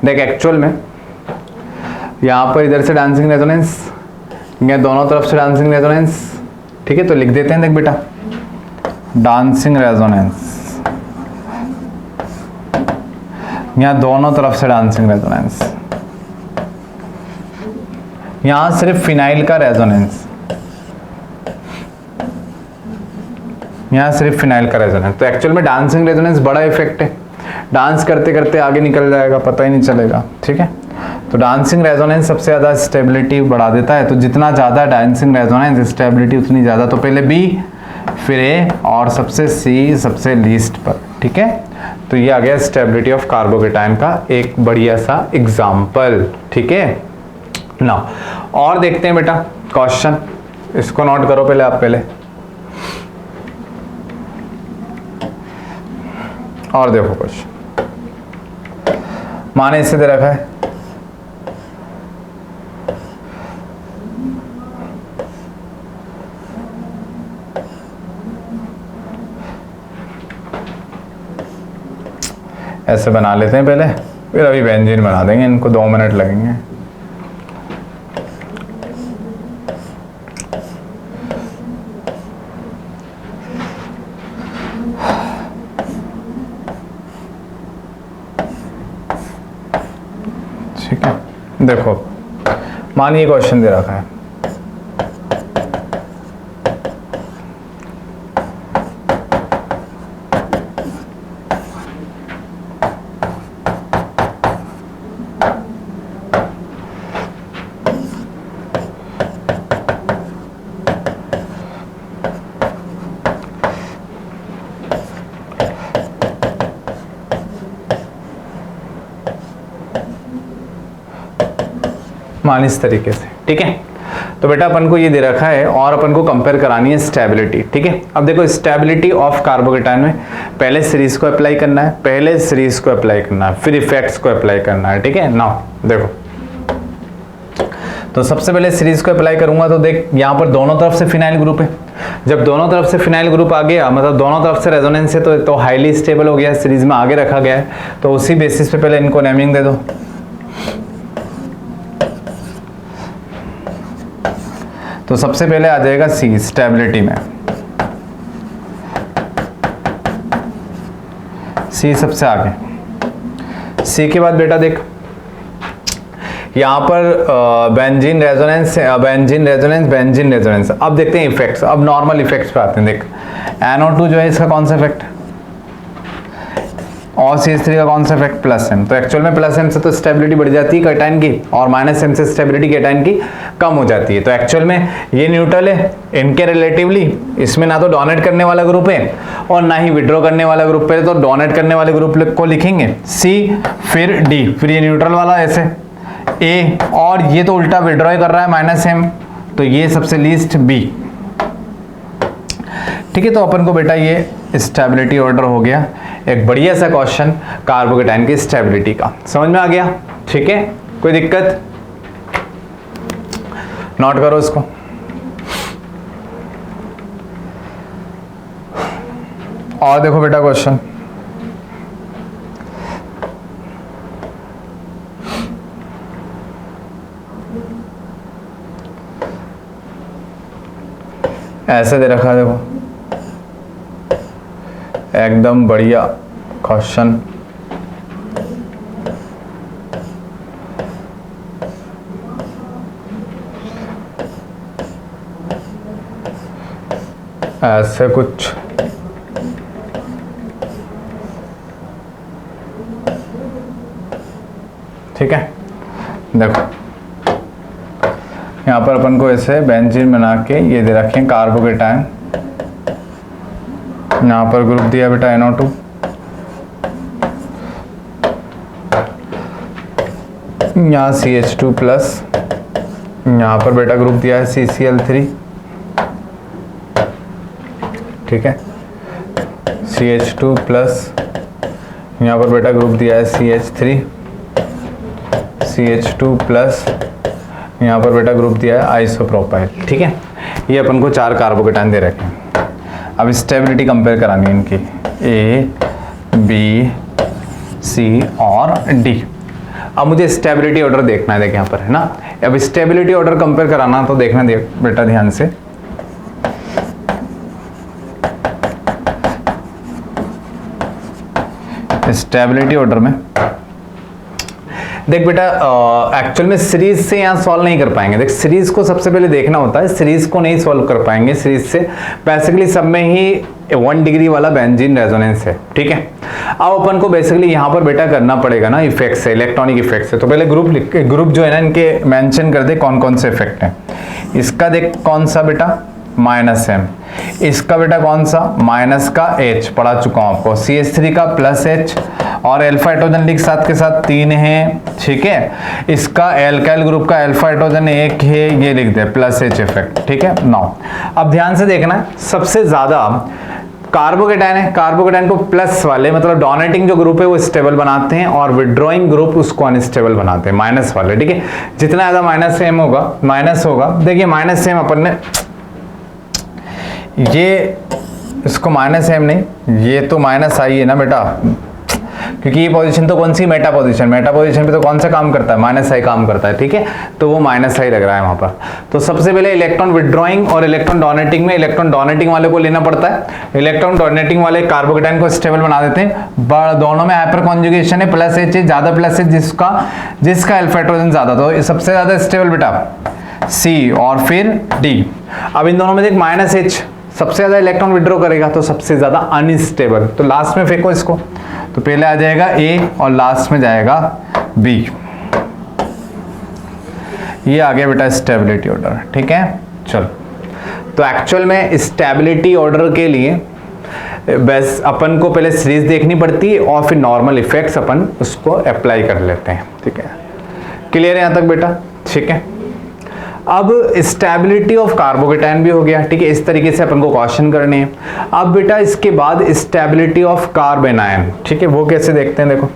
देख एक्चुअल में यहाँ पर इधर से डांसिंग रेजोनेंस, यहाँ दोनों तरफ से डांसिंग रेजोनेंस, ठीक है। तो लिख देते हैं, देख बेटा डांसिंग रेजोनेंस, यहाँ दोनों तरफ से डांसिंग रेजोनेंस, यहाँ सिर्फ फिनाइल का रेजोनेंस, यहाँ सिर्फ फिनाइल का रेजोनेंस। तो एक्चुअल में डांसिंग रेजोनेंस बड़ा इफेक्ट है, डांस करते करते आगे निकल जाएगा, पता ही नहीं चलेगा, ठीक है। तो डांसिंग रेजोनेंस सबसे ज़्यादा स्टेबिलिटी बढ़ा देता है, तो जितना ज़्यादा डांसिंग रेजोनेंस स्टेबिलिटी उतनी ज़्यादा। तो पहले बी, फिर ए, और सबसे सी सबसे लीस्ट पर, ठीक है। तो ये आ गया स्टेबिलिटी ऑफ कार्बोकेटाइन का एक बढ़िया सा एग्जाम्पल, ठीक है ना। और देखते हैं बेटा क्वेश्चन, इसको नोट करो पहले आप पहले, और देखो क्वेश्चन। माने इससे दे रखा है ऐसे बना लेते हैं पहले, फिर अभी बेंजीन बना देंगे, इनको 2 मिनट लगेंगे। ठीक है, देखो मानिए क्वेश्चन दे रखा है, मान इस तरीके से, ठीक है। तो बेटा अपन को ये दे रखा है और अपन को कंपेयर करानी है स्टेबिलिटी, ठीक है। अब देखो स्टेबिलिटी ऑफ कार्बोकेटायन में पहले सीरीज को अप्लाई करना है, पहले सीरीज को अप्लाई करना है, फिर इफेक्ट्स को अप्लाई करना है, ठीक है। नाउ देखो, तो सबसे पहले सीरीज को अप्लाई करूंगा तो देख यहाँ पर दोनों तरफ से फिनाइल ग्रुप है। जब दोनों तरफ से फिनाइल ग्रुप आ गया, मतलब दोनों तरफ से रेजोनेंस है, तो हाईली स्टेबल हो गया, सीरीज में आगे रखा गया है। तो उसी बेसिस पे पहले इनको नेमिंग दे दो। तो सबसे पहले आ जाएगा सी स्टेबिलिटी में, सी सबसे आगे। सी के बाद बेटा देख यहाँ पर benzene resonance, benzene resonance, benzene resonance. अब देखते हैं इफेक्ट्स, अब नॉर्मल इफेक्ट्स पे आते हैं। देख NO2 जो है इसका कौन सा इफेक्ट, और CH3 का कौन सा इफेक्ट, प्लस M। तो एक्चुअल में प्लस M से तो स्टेबिलिटी बढ़ जाती है कैटायन की, और माइनस M से स्टेबिलिटी कैटायन की कम हो जाती है। तो एक्चुअल में ये न्यूट्रल है, इनके रिलेटिवली इसमें ना तो डोनेट करने वाला ग्रुप है और ना ही विड्रॉ करने वाला ग्रुप है। तो डोनेट करने वाले ग्रुप को लिखेंगे C, फिर D, फिर ये न्यूट्रल वाला ऐसे A, और ये तो उल्टा विड्रॉ कर रहा है माइनस M, तो ये सबसे लीस्ट B, ठीक है। तो अपन को बेटा ये स्टेबिलिटी ऑर्डर हो गया, एक बढ़िया सा क्वेश्चन कार्बोकेटायन की स्टेबिलिटी का, समझ में आ गया, ठीक है। कोई दिक्कत, नोट करो इसको। और देखो बेटा क्वेश्चन, ऐसे दे रखा है, देखो एकदम बढ़िया क्वेश्चन। ऐसे कुछ ठीक है। देखो यहाँ पर अपन को ऐसे बेंजीन बना के ये दे रखे हैं कार्बोकेटायन, यहाँ पर ग्रुप दिया बेटा NO2, यहाँ CH2 प्लस, यहाँ पर बेटा ग्रुप दिया है CCl3, ठीक है, CH2 प्लस, यहाँ पर बेटा ग्रुप दिया है CH3, CH2 प्लस, यहाँ पर बेटा ग्रुप दिया है आइसोप्रोपाइल, ठीक है। ये अपन को 4 कार्बोकेटायन दे रखे हैं। अब स्टेबिलिटी कंपेयर करानी है इनकी, A, B, C और D। अब मुझे स्टेबिलिटी ऑर्डर देखना है, देख यहाँ पर है ना। अब स्टेबिलिटी ऑर्डर कंपेयर कराना तो देखना, देख बेटा ध्यान से। स्टेबिलिटी ऑर्डर में देख बेटा, एक्चुअल में सीरीज से यहाँ सॉल्व नहीं कर पाएंगे। देख सीरीज को सबसे पहले देखना होता है, सीरीज को नहीं सॉल्व कर पाएंगे सीरीज से। बेसिकली सब में ही 1 डिग्री वाला बेंजीन रेजोनेंस है, ठीक है। अब अपन को बेसिकली यहाँ पर बेटा करना पड़ेगा ना इफेक्ट से, इलेक्ट्रॉनिक इफेक्ट से। तो पहले ग्रुप जो है ना इनके मेंशन कर दे कौन कौन से इफेक्ट हैं। इसका देख कौन सा बेटा, माइनस M, इसका बेटा कौन सा, माइनस का H, पढ़ा चुका हूं आपको, CH3 का प्लस H, और अल्फा हाइड्रोजन लिख साथ के साथ 3 है, ठीक है। इसका एल्काइल ग्रुप का अल्फा हाइड्रोजन 1 है, ये लिख दे प्लस H इफेक्ट, ठीक है। नाउ अब ध्यान से देखना, सबसे ज्यादा कार्बोकेटायन है, कार्बोकेटायन को प्लस वाले मतलब डोनेटिंग जो ग्रुप है वो स्टेबल बनाते हैं, और विड्रॉइंग ग्रुप उसको अनस्टेबल बनाते हैं, माइनस वाले, ठीक है। जितना ज्यादा माइनस होगा, देखिए माइनस M अपन ने ये इसको माइनस M नहीं, ये तो माइनस आई है ना बेटा, क्योंकि ये पोजीशन तो कौन सी, मेटा पोजीशन पे तो कौन सा काम करता है, माइनस आई काम करता है, ठीक है। तो वो माइनस आई लग रहा है वहां पर। तो सबसे पहले इलेक्ट्रॉन विड्रॉइंग और इलेक्ट्रॉन डोनेटिंग में इलेक्ट्रॉन डोनेटिंग वाले को लेना पड़ता है। इलेक्ट्रॉन डोनेटिंग वाले कार्बोकेटायन को स्टेबल बना देते हैं। दोनों में हाइपर कॉन्जुगेशन है, प्लस H है, ज्यादा प्लस H जिसका अल्फा हाइड्रोजन ज्यादा, तो सबसे ज्यादा स्टेबल बेटा C और फिर D। अब इन दोनों में देख माइनस H सबसे ज्यादा इलेक्ट्रॉन विड्रॉ करेगा, तो सबसे ज्यादा अनस्टेबल, तो लास्ट में फेंको इसको। तो पहले आ जाएगा A और लास्ट में जाएगा B। ये आ गया बेटा स्टेबिलिटी ऑर्डर, ठीक है। चलो, तो एक्चुअल में स्टेबिलिटी ऑर्डर के लिए बस अपन को पहले सीरीज देखनी पड़ती है और फिर नॉर्मल इफेक्ट्स अपन उसको अप्लाई कर लेते हैं, ठीक है। क्लियर है यहां तक बेटा, ठीक है। अब स्टेबिलिटी ऑफ कार्बोकेटायन भी हो गया, ठीक है, इस तरीके से अपन को क्वेश्चन करने हैं। अब बेटा इसके बाद स्टेबिलिटी ऑफ कार्बन आयन, ठीक है, वो कैसे देखते हैं, देखो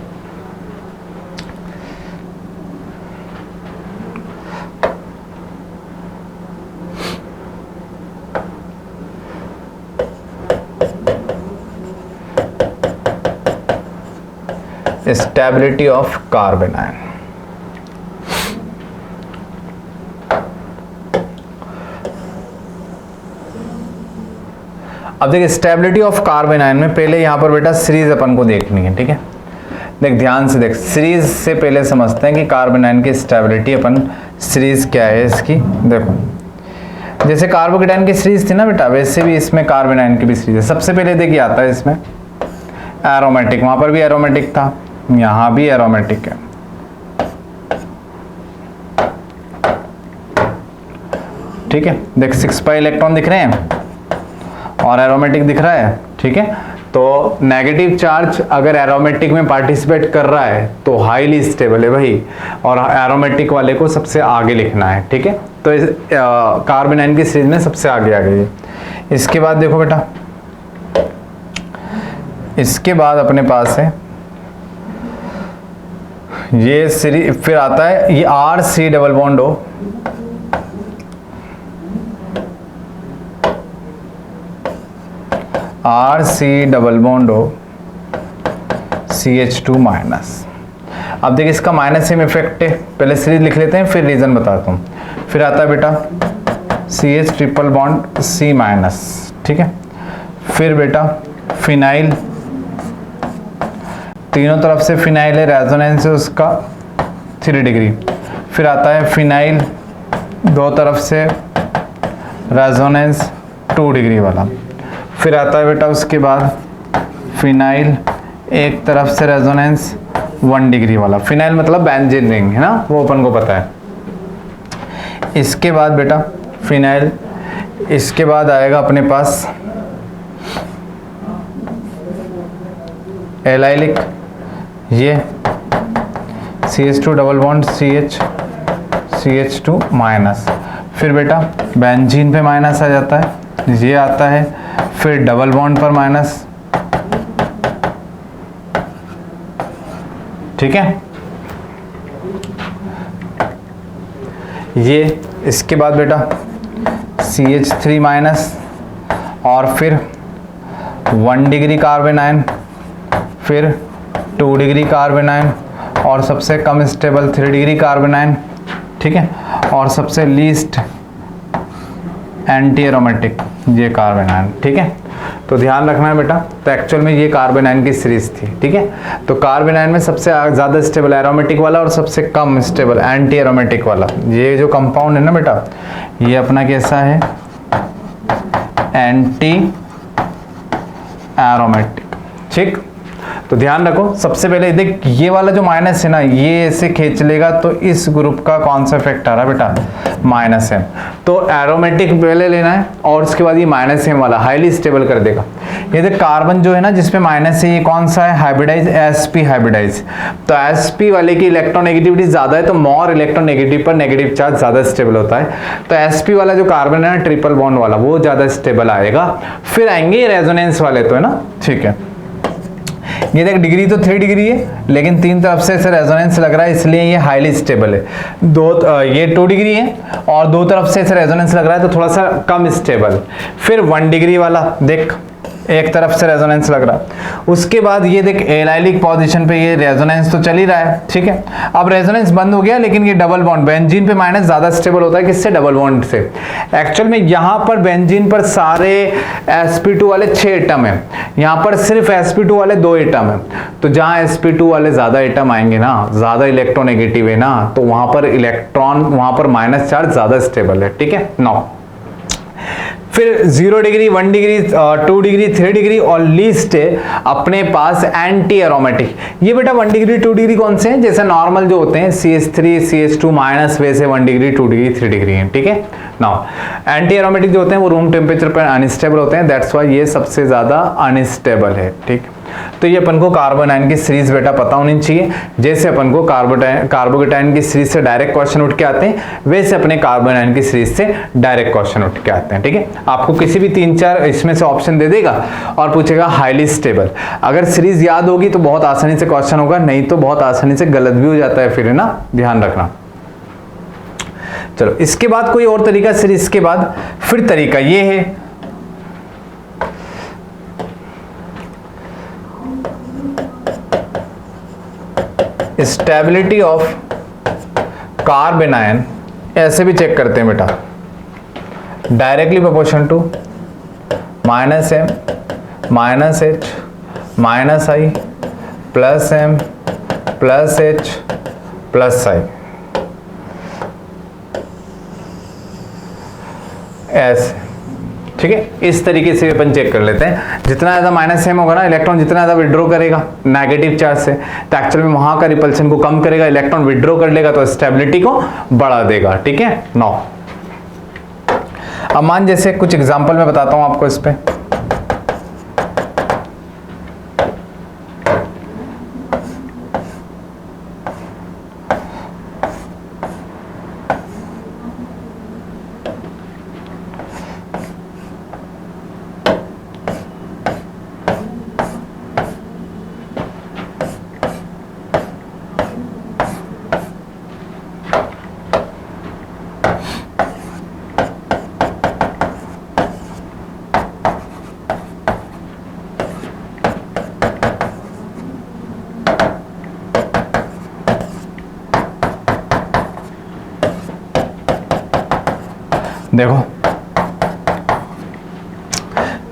स्टेबिलिटी ऑफ कार्बन आयन। अब देखिए स्टेबिलिटी ऑफ कार्बन आयन में पहले यहां पर बेटा सीरीज अपन को देखनी है, ठीक है, देख ध्यान से देख, सीरीज से पहले समझते हैं कि कार्बन आयन की स्टेबिलिटी अपन सीरीज क्या है इसकी। देखो जैसे कार्बोकेटायन की सीरीज थी ना बेटा, वैसे भी इसमें कार्बन आयन की भी सीरीज है। सबसे पहले देखिए आता है इसमें एरोमेटिक, वहां पर भी एरोमेटिक था, यहां भी एरोमेटिक है, ठीक है, देख 6 पाई इलेक्ट्रॉन दिख रहे हैं और एरोमेटिक दिख रहा है, ठीक है। तो नेगेटिव चार्ज अगर एरोमेटिक में पार्टिसिपेट कर रहा है तो हाईली स्टेबल है भाई, और एरोमेटिक वाले को सबसे आगे लिखना है, ठीक है। तो कार्बन आयन की सीरीज में सबसे आगे आ गई। इसके बाद देखो बेटा, इसके बाद अपने पास है ये सीरीज, फिर आता है ये RC डबल बॉन्ड हो, RC डबल बॉन्ड हो CH2 माइनस। अब देखिए इसका माइनस सेम इफेक्ट है, पहले सीरीज लिख लेते हैं फिर रीजन बताता हूँ। फिर आता है बेटा CH triple bond C minus, ठीक है। फिर बेटा फिनाइल, तीनों तरफ से फिनाइल है, रेजोनेंस है उसका 3 डिग्री। फिर आता है फिनाइल दो तरफ से रेजोनेंस 2 डिग्री वाला। फिर आता है बेटा उसके बाद फिनाइल एक तरफ से रेजोनेंस 1 डिग्री वाला। फिनाइल मतलब बेंजीन रिंग है ना, वो अपन को पता है। इसके बाद बेटा फिनाइल, इसके बाद आएगा अपने पास एलाइलिक, ये CH2 double bond CH2 minus. फिर बेटा बेंजीन पे माइनस आ जाता है, ये आता है। फिर डबल बॉन्ड पर माइनस, ठीक है, ये। इसके बाद बेटा CH3 माइनस, और फिर 1 डिग्री कार्बन आयन, फिर 2 डिग्री कार्बन आयन, और सबसे कम स्टेबल 3 डिग्री कार्बन आयन, ठीक है, और सबसे लीस्ट एंटी एरोमेटिक ये कार्बन आयन, ठीक है। तो ध्यान रखना है बेटा, तो एक्चुअल में ये कार्बन आयन की सीरीज थी, ठीक है। तो कार्बन आयन में सबसे ज़्यादा स्टेबल एरोमेटिक वाला और सबसे कम स्टेबल एंटी एरोमेटिक वाला, ये जो कंपाउंड है ना बेटा, ये अपना कैसा है, एंटी एरोमेटिक, ठीक। तो ध्यान रखो, सबसे पहले देख ये वाला जो माइनस है ना, ये ऐसे खींच लेगा तो इस ग्रुप का कौन सा इफेक्ट आ रहा है बेटा, माइनस एम। तो एरोमेटिक पहले लेना है और उसके बाद ये माइनस एम वाला हाईली स्टेबल कर देगा। ये देख कार्बन जो है ना जिसमें माइनस है, ये कौन सा है, हाइब्रिडाइज, sp हाइब्रिडाइज। तो sp वाले की इलेक्ट्रोनेगेटिविटी ज्यादा है, तो मोर इलेक्ट्रोनेगेटिव पर नेगेटिव चार्ज ज्यादा स्टेबल होता है। तो sp वाला जो कार्बन है ना ट्रिपल बॉन्ड वाला, वो ज्यादा स्टेबल आएगा। फिर आएंगे रेजोनेंस वाले, तो है ना, ठीक है। ये देख डिग्री तो 3 डिग्री है, लेकिन 3 तरफ से इसे रेजोनेंस लग रहा है, इसलिए ये हाईली स्टेबल है। ये 2 डिग्री है और 2 तरफ से इसे रेजोनेंस लग रहा है, तो थोड़ा सा कम स्टेबल। फिर 1 डिग्री वाला देख, एक तरफ से रेजोनेंस लग रहा है। उसके बाद ये देख एलाइलिक पोजीशन पे ये रेजोनेंस तो चल ही रहा है, ठीक है। अब रेजोनेंस बंद हो गया, लेकिन ये डबल बॉन्ड बेंजीन पे माइनस ज्यादा स्टेबल होता है, किससे, डबल बॉन्ड से। एक्चुअल में यहाँ पर बेंजीन पर सारे sp2 वाले 6 एटम है, यहाँ पर सिर्फ sp2 वाले 2 एटम है। तो जहाँ sp2 वाले ज्यादा एटम आएंगे ना, ज्यादा इलेक्ट्रोनेगेटिव है ना, तो वहां पर इलेक्ट्रॉन, वहां पर माइनस चार्ज ज्यादा स्टेबल है, ठीक है। नौ फिर 0 डिग्री, 1 डिग्री, 2 डिग्री, 3 डिग्री और लीस्ट है अपने पास एंटी एरोमेटिक। ये बेटा 1 डिग्री 2 डिग्री कौन से हैं, जैसे नॉर्मल जो होते हैं CH3 CH2 माइनस, वैसे 1 डिग्री 2 डिग्री 3 डिग्री है, ठीक है। नाउ एंटी एरोमेटिक जो होते हैं वो रूम टेम्परेचर पर अनस्टेबल होते हैं, दैट्स वाई ये सबसे ज्यादा अनस्टेबल है, ठीक। तो ये अपन को कार्बोनाइन की सीरीज बेटा पता होनी चाहिए। जैसे अपन को कार्बोकेटाइन की सीरीज से डायरेक्ट क्वेश्चन उठ के आते हैं, वैसे अपने कार्बोनाइन की सीरीज से डायरेक्ट क्वेश्चन उठ के आते हैं। ठीक है, आपको किसी भी 3-4 इसमें से ऑप्शन दे देगा और पूछेगा हाईली स्टेबल। अगर सीरीज याद होगी तो बहुत आसानी से क्वेश्चन होगा, नहीं तो बहुत आसानी से गलत भी हो जाता है फिर, है ना, ध्यान रखना। चलो इसके बाद कोई और तरीका सीरीज के बाद, फिर तरीका ये है स्टेबिलिटी ऑफ कार्बोनाइन। ऐसे भी चेक करते हैं बेटा, directly proportion to -m -h -i +m +h +i। ऐसे, ठीक है, इस तरीके से अपन चेक कर लेते हैं। जितना ज्यादा -m होगा ना, इलेक्ट्रॉन जितना ज्यादा विड्रॉ करेगा नेगेटिव चार्ज से, तो एक्चुअल में वहां का रिपल्शन को कम करेगा, इलेक्ट्रॉन विड्रॉ कर लेगा तो स्टेबिलिटी को बढ़ा देगा। ठीक है, 9। अब मान जैसे कुछ एग्जांपल मैं बताता हूं आपको इस पे।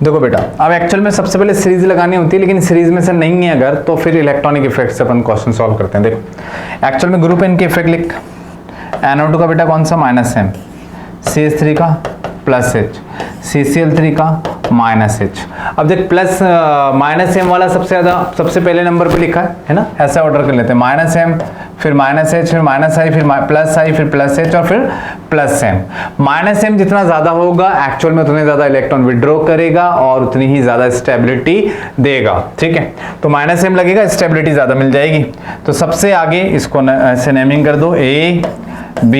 देखो बेटा, अब एक्चुअल में सबसे पहले सीरीज लगानी होती है, लेकिन सीरीज में से नहीं है अगर, तो फिर इलेक्ट्रॉनिक इफेक्ट से अपन क्वेश्चन सॉल्व करते हैं। देखो एक्चुअल में ग्रुप एन के इफेक्ट लिख, NO2 का बेटा कौन सा -m, CH3 का +H, CCl3 का -H। अब देख -m वाला सबसे पहले नंबर पे लिखा है ना, ऐसा ऑर्डर कर लेते हैं, -m फिर -H फिर -i फिर +i फिर +H और फिर +m। -m जितना ज्यादा होगा एक्चुअल में उतने ज्यादा इलेक्ट्रॉन विड्रॉ करेगा और उतनी ही ज्यादा स्टेबिलिटी देगा। ठीक है, तो -m लगेगा, स्टेबिलिटी ज्यादा मिल जाएगी। तो सबसे आगे इसको ऐसे नेमिंग कर दो, A B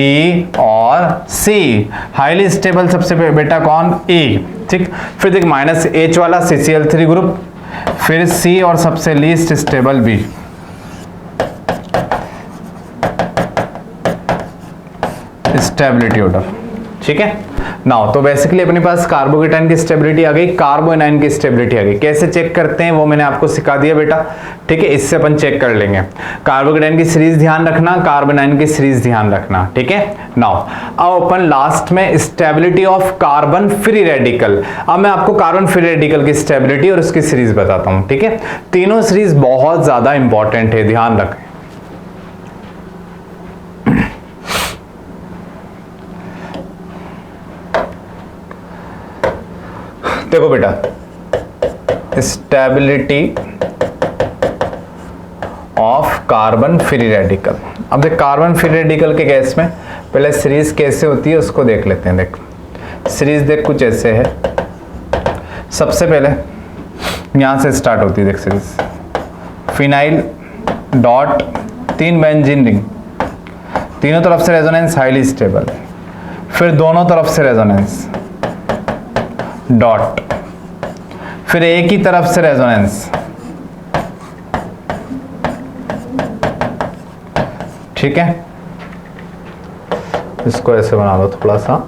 और C। हाईली स्टेबल सबसे बेटा कौन, E। ठीक, फिर देख -H वाला CCl3 ग्रुप, फिर C और सबसे least stable B। Stability order. ठीक है, नाउ तो बेसिकली अपने पास कार्बोकेटाइन की स्टेबिलिटी आ गई, कार्बोनाइन की स्टेबिलिटी आ गई। कैसे चेक करते हैं वो मैंने आपको सिखा दिया बेटा। ठीक है, इससे अपन चेक कर लेंगे। कार्बोकेटाइन की सीरीज ध्यान रखना, कार्बोनाइन की सीरीज ध्यान रखना। ठीक है, नाउ अब अपन लास्ट में stability of carbon free radical. अब मैं आपको कार्बन फ्री रेडिकल की स्टेबिलिटी और उसकी सीरीज बताता हूं। ठीक है, तीनों सीरीज बहुत ज्यादा इंपॉर्टेंट है, ध्यान रखें। देखो बेटा, stability of carbon free radical. अब देख कार्बन फ्री रेडिकल के केस में पहले सीरीज कैसे होती है उसको देख लेते हैं। देख सीरीज देख कुछ ऐसे है, सबसे पहले यहां से स्टार्ट होती है। देख series phenyl dot 3 benzene ring, तीनों तरफ से रेजोनेंस हाईली स्टेबल, फिर दोनों तरफ से रेजोनेंस डॉट, फिर एक ही तरफ से रेजोनेंस। ठीक है, इसको ऐसे बना लो थोड़ा सा।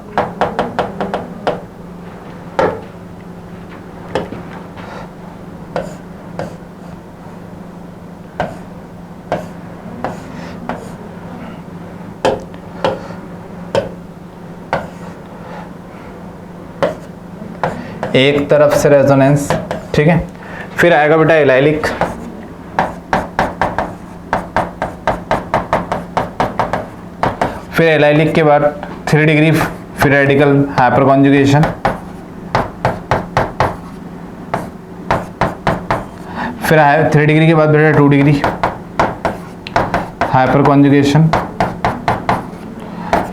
एक तरफ से रेजोनेंस। ठीक है, फिर आएगा बेटा एलाइलिक, फिर एलाइलिक के बाद 3 degree free radical hyper conjugation, फिर 3 डिग्री के बाद बेटा 2 डिग्री हाइपर कॉन्जुगेशन,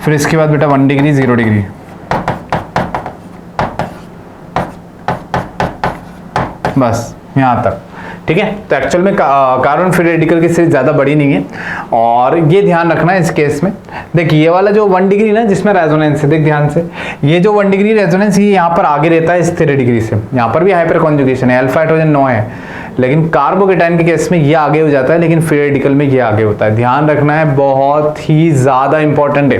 फिर इसके बाद बेटा 1 डिग्री 0 डिग्री। बस यहां तक। ठीक है। तो एक्चुअल में कार्बन फ्री रेडिकल की सीरीज ज़्यादा बड़ी नहीं है, और ये ध्यान रखना है इस केस में। देख ये वाला जो 1 डिग्री ना जिसमें रेजोनेंस है, देख ध्यान से, ये जो 1 डिग्री रेजोनेंस ये यहाँ पर आगे रहता है इस 3 डिग्री से, यहाँ पर भी हाइपर कॉन्जुगेशन है, अल्फा हाइड्रोजन 9 है, लेकिन कार्बोकेटाइन के केस में ये आगे हो जाता है, लेकिन फ्री रेडिकल में ये आगे होता है। ध्यान रखना है, बहुत ही ज़्यादा इंपॉर्टेंट है।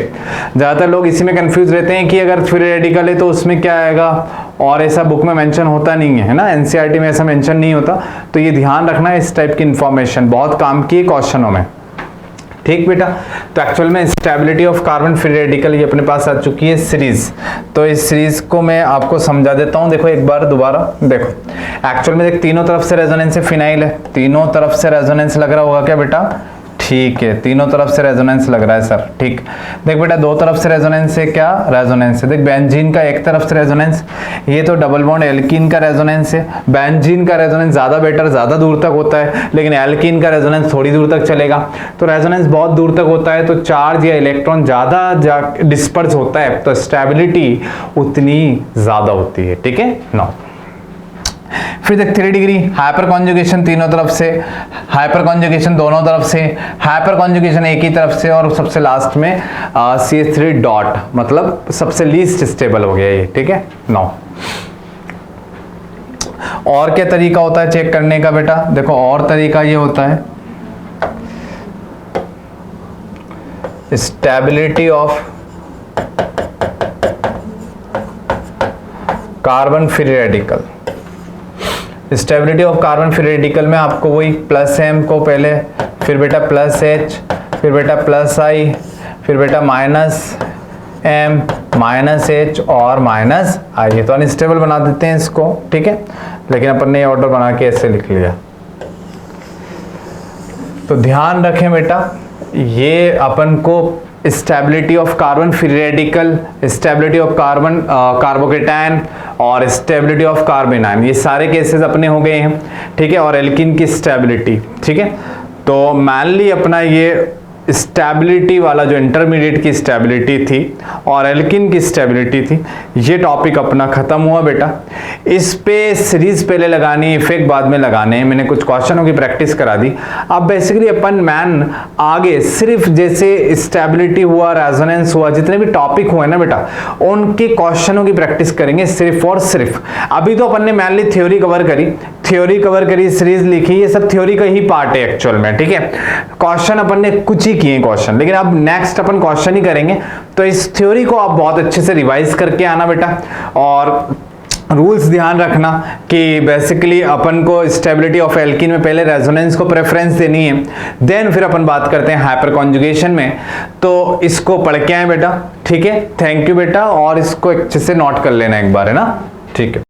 ज़्यादातर लोग इसी में कंफ्यूज रहते हैं कि अगर फ्री रेडिकल है तो उसमें क्या आएगा, और ऐसा बुक में मेंशन होता नहीं है ना, एनसीईआरटी में ऐसा मेंशन नहीं होता। तो ये ध्यान रखना है, इस टाइप की इंफॉर्मेशन बहुत काम की क्वेश्चनों में, ठीक बेटा। तो एक्चुअल में stability of carbon free radical ये अपने पास आ चुकी है सीरीज। तो इस सीरीज को मैं आपको समझा देता हूँ, देखो एक बार दोबारा देखो। एक्चुअल में देख तीनों तरफ से रेजोनेंस है, फिनाइल है, तीनों तरफ से रेजोनेंस लग रहा होगा क्या बेटा, ठीक है, तीनों तरफ से रेजोनेंस लग रहा है सर, ठीक। देख बेटा दो तरफ से रेजोनेंस है, क्या रेजोनेंस है, देख बेंजीन का एक तरफ से रेजोनेंस, ये तो डबल बॉन्ड एल्कीन का रेजोनेंस है। बेंजीन का रेजोनेंस ज्यादा बेटर, ज्यादा दूर तक होता है, लेकिन एल्कीन का रेजोनेंस थोड़ी दूर तक चलेगा। तो रेजोनेंस बहुत दूर तक होता है तो चार्ज या इलेक्ट्रॉन ज्यादा डिस्पर्स होता है, तो स्टेबिलिटी उतनी ज्यादा होती है, ठीक है ना। फिर देख 3 डिग्री हाइपर कॉन्जुगेशन तीनों तरफ से, हाइपर कॉन्जुगेशन दोनों तरफ से, हाइपर कॉन्जुगेशन एक ही तरफ से, और सबसे लास्ट में CH3 डॉट, मतलब सबसे लीस्ट स्टेबल हो गया ये, ठीक है नो। और क्या तरीका होता है चेक करने का बेटा, देखो और तरीका ये होता है stability of carbon free radical. Stability of carbon free radical में आपको वही +M को पहले, फिर बेटा +H, फिर बेटा +I, फिर बेटा -M, -H और -I। ये तो अनस्टेबल बना देते हैं इसको, ठीक है, लेकिन अपन ने ऑर्डर बना के ऐसे लिख लिया। तो ध्यान रखें बेटा, ये अपन को stability of carbon free radical, stability of carbon carbocation और स्टेबिलिटी ऑफ कार्बन आयन, ये सारे केसेस अपने हो गए हैं, ठीक है। और एल्कीन की स्टेबिलिटी, ठीक है। तो मैनली अपना ये स्टेबिलिटी वाला जो इंटरमीडिएट की स्टेबिलिटी थी और एल्कीन की स्टेबिलिटी थी, ये टॉपिक अपना खत्म हुआ बेटा। इस पे सीरीज पहले लगानी, इफेक्ट बाद में लगाने, मैंने कुछ क्वेश्चनों की प्रैक्टिस करा दी। अब बेसिकली अपन मैन आगे सिर्फ जैसे स्टेबिलिटी हुआ, रेजोनेंस हुआ, जितने भी टॉपिक हुए ना बेटा, उनके क्वेश्चनों की प्रैक्टिस करेंगे सिर्फ और सिर्फ। अभी तो अपन ने मैनली थ्योरी कवर करी, सीरीज लिखी, ये सब थ्योरी का ही पार्ट है एक्चुअल में, ठीक है। क्वेश्चन अपन ने कुछ ही किए क्वेश्चन, लेकिन अब नेक्स्ट अपन क्वेश्चन ही करेंगे। तो इस थ्योरी को आप बहुत अच्छे से रिवाइज करके आना बेटा, और रूल्स ध्यान रखना कि बेसिकली अपन को स्टेबिलिटी ऑफ एल्कीन में पहले रेजोनेंस को प्रेफरेंस देनी है, देन फिर अपन बात करते हैं हाइपर कॉन्जुगेशन में। तो इसको पढ़ के आए बेटा, ठीक है। थैंक यू बेटा, और इसको अच्छे से नोट कर लेना एक बार, है ना, ठीक है।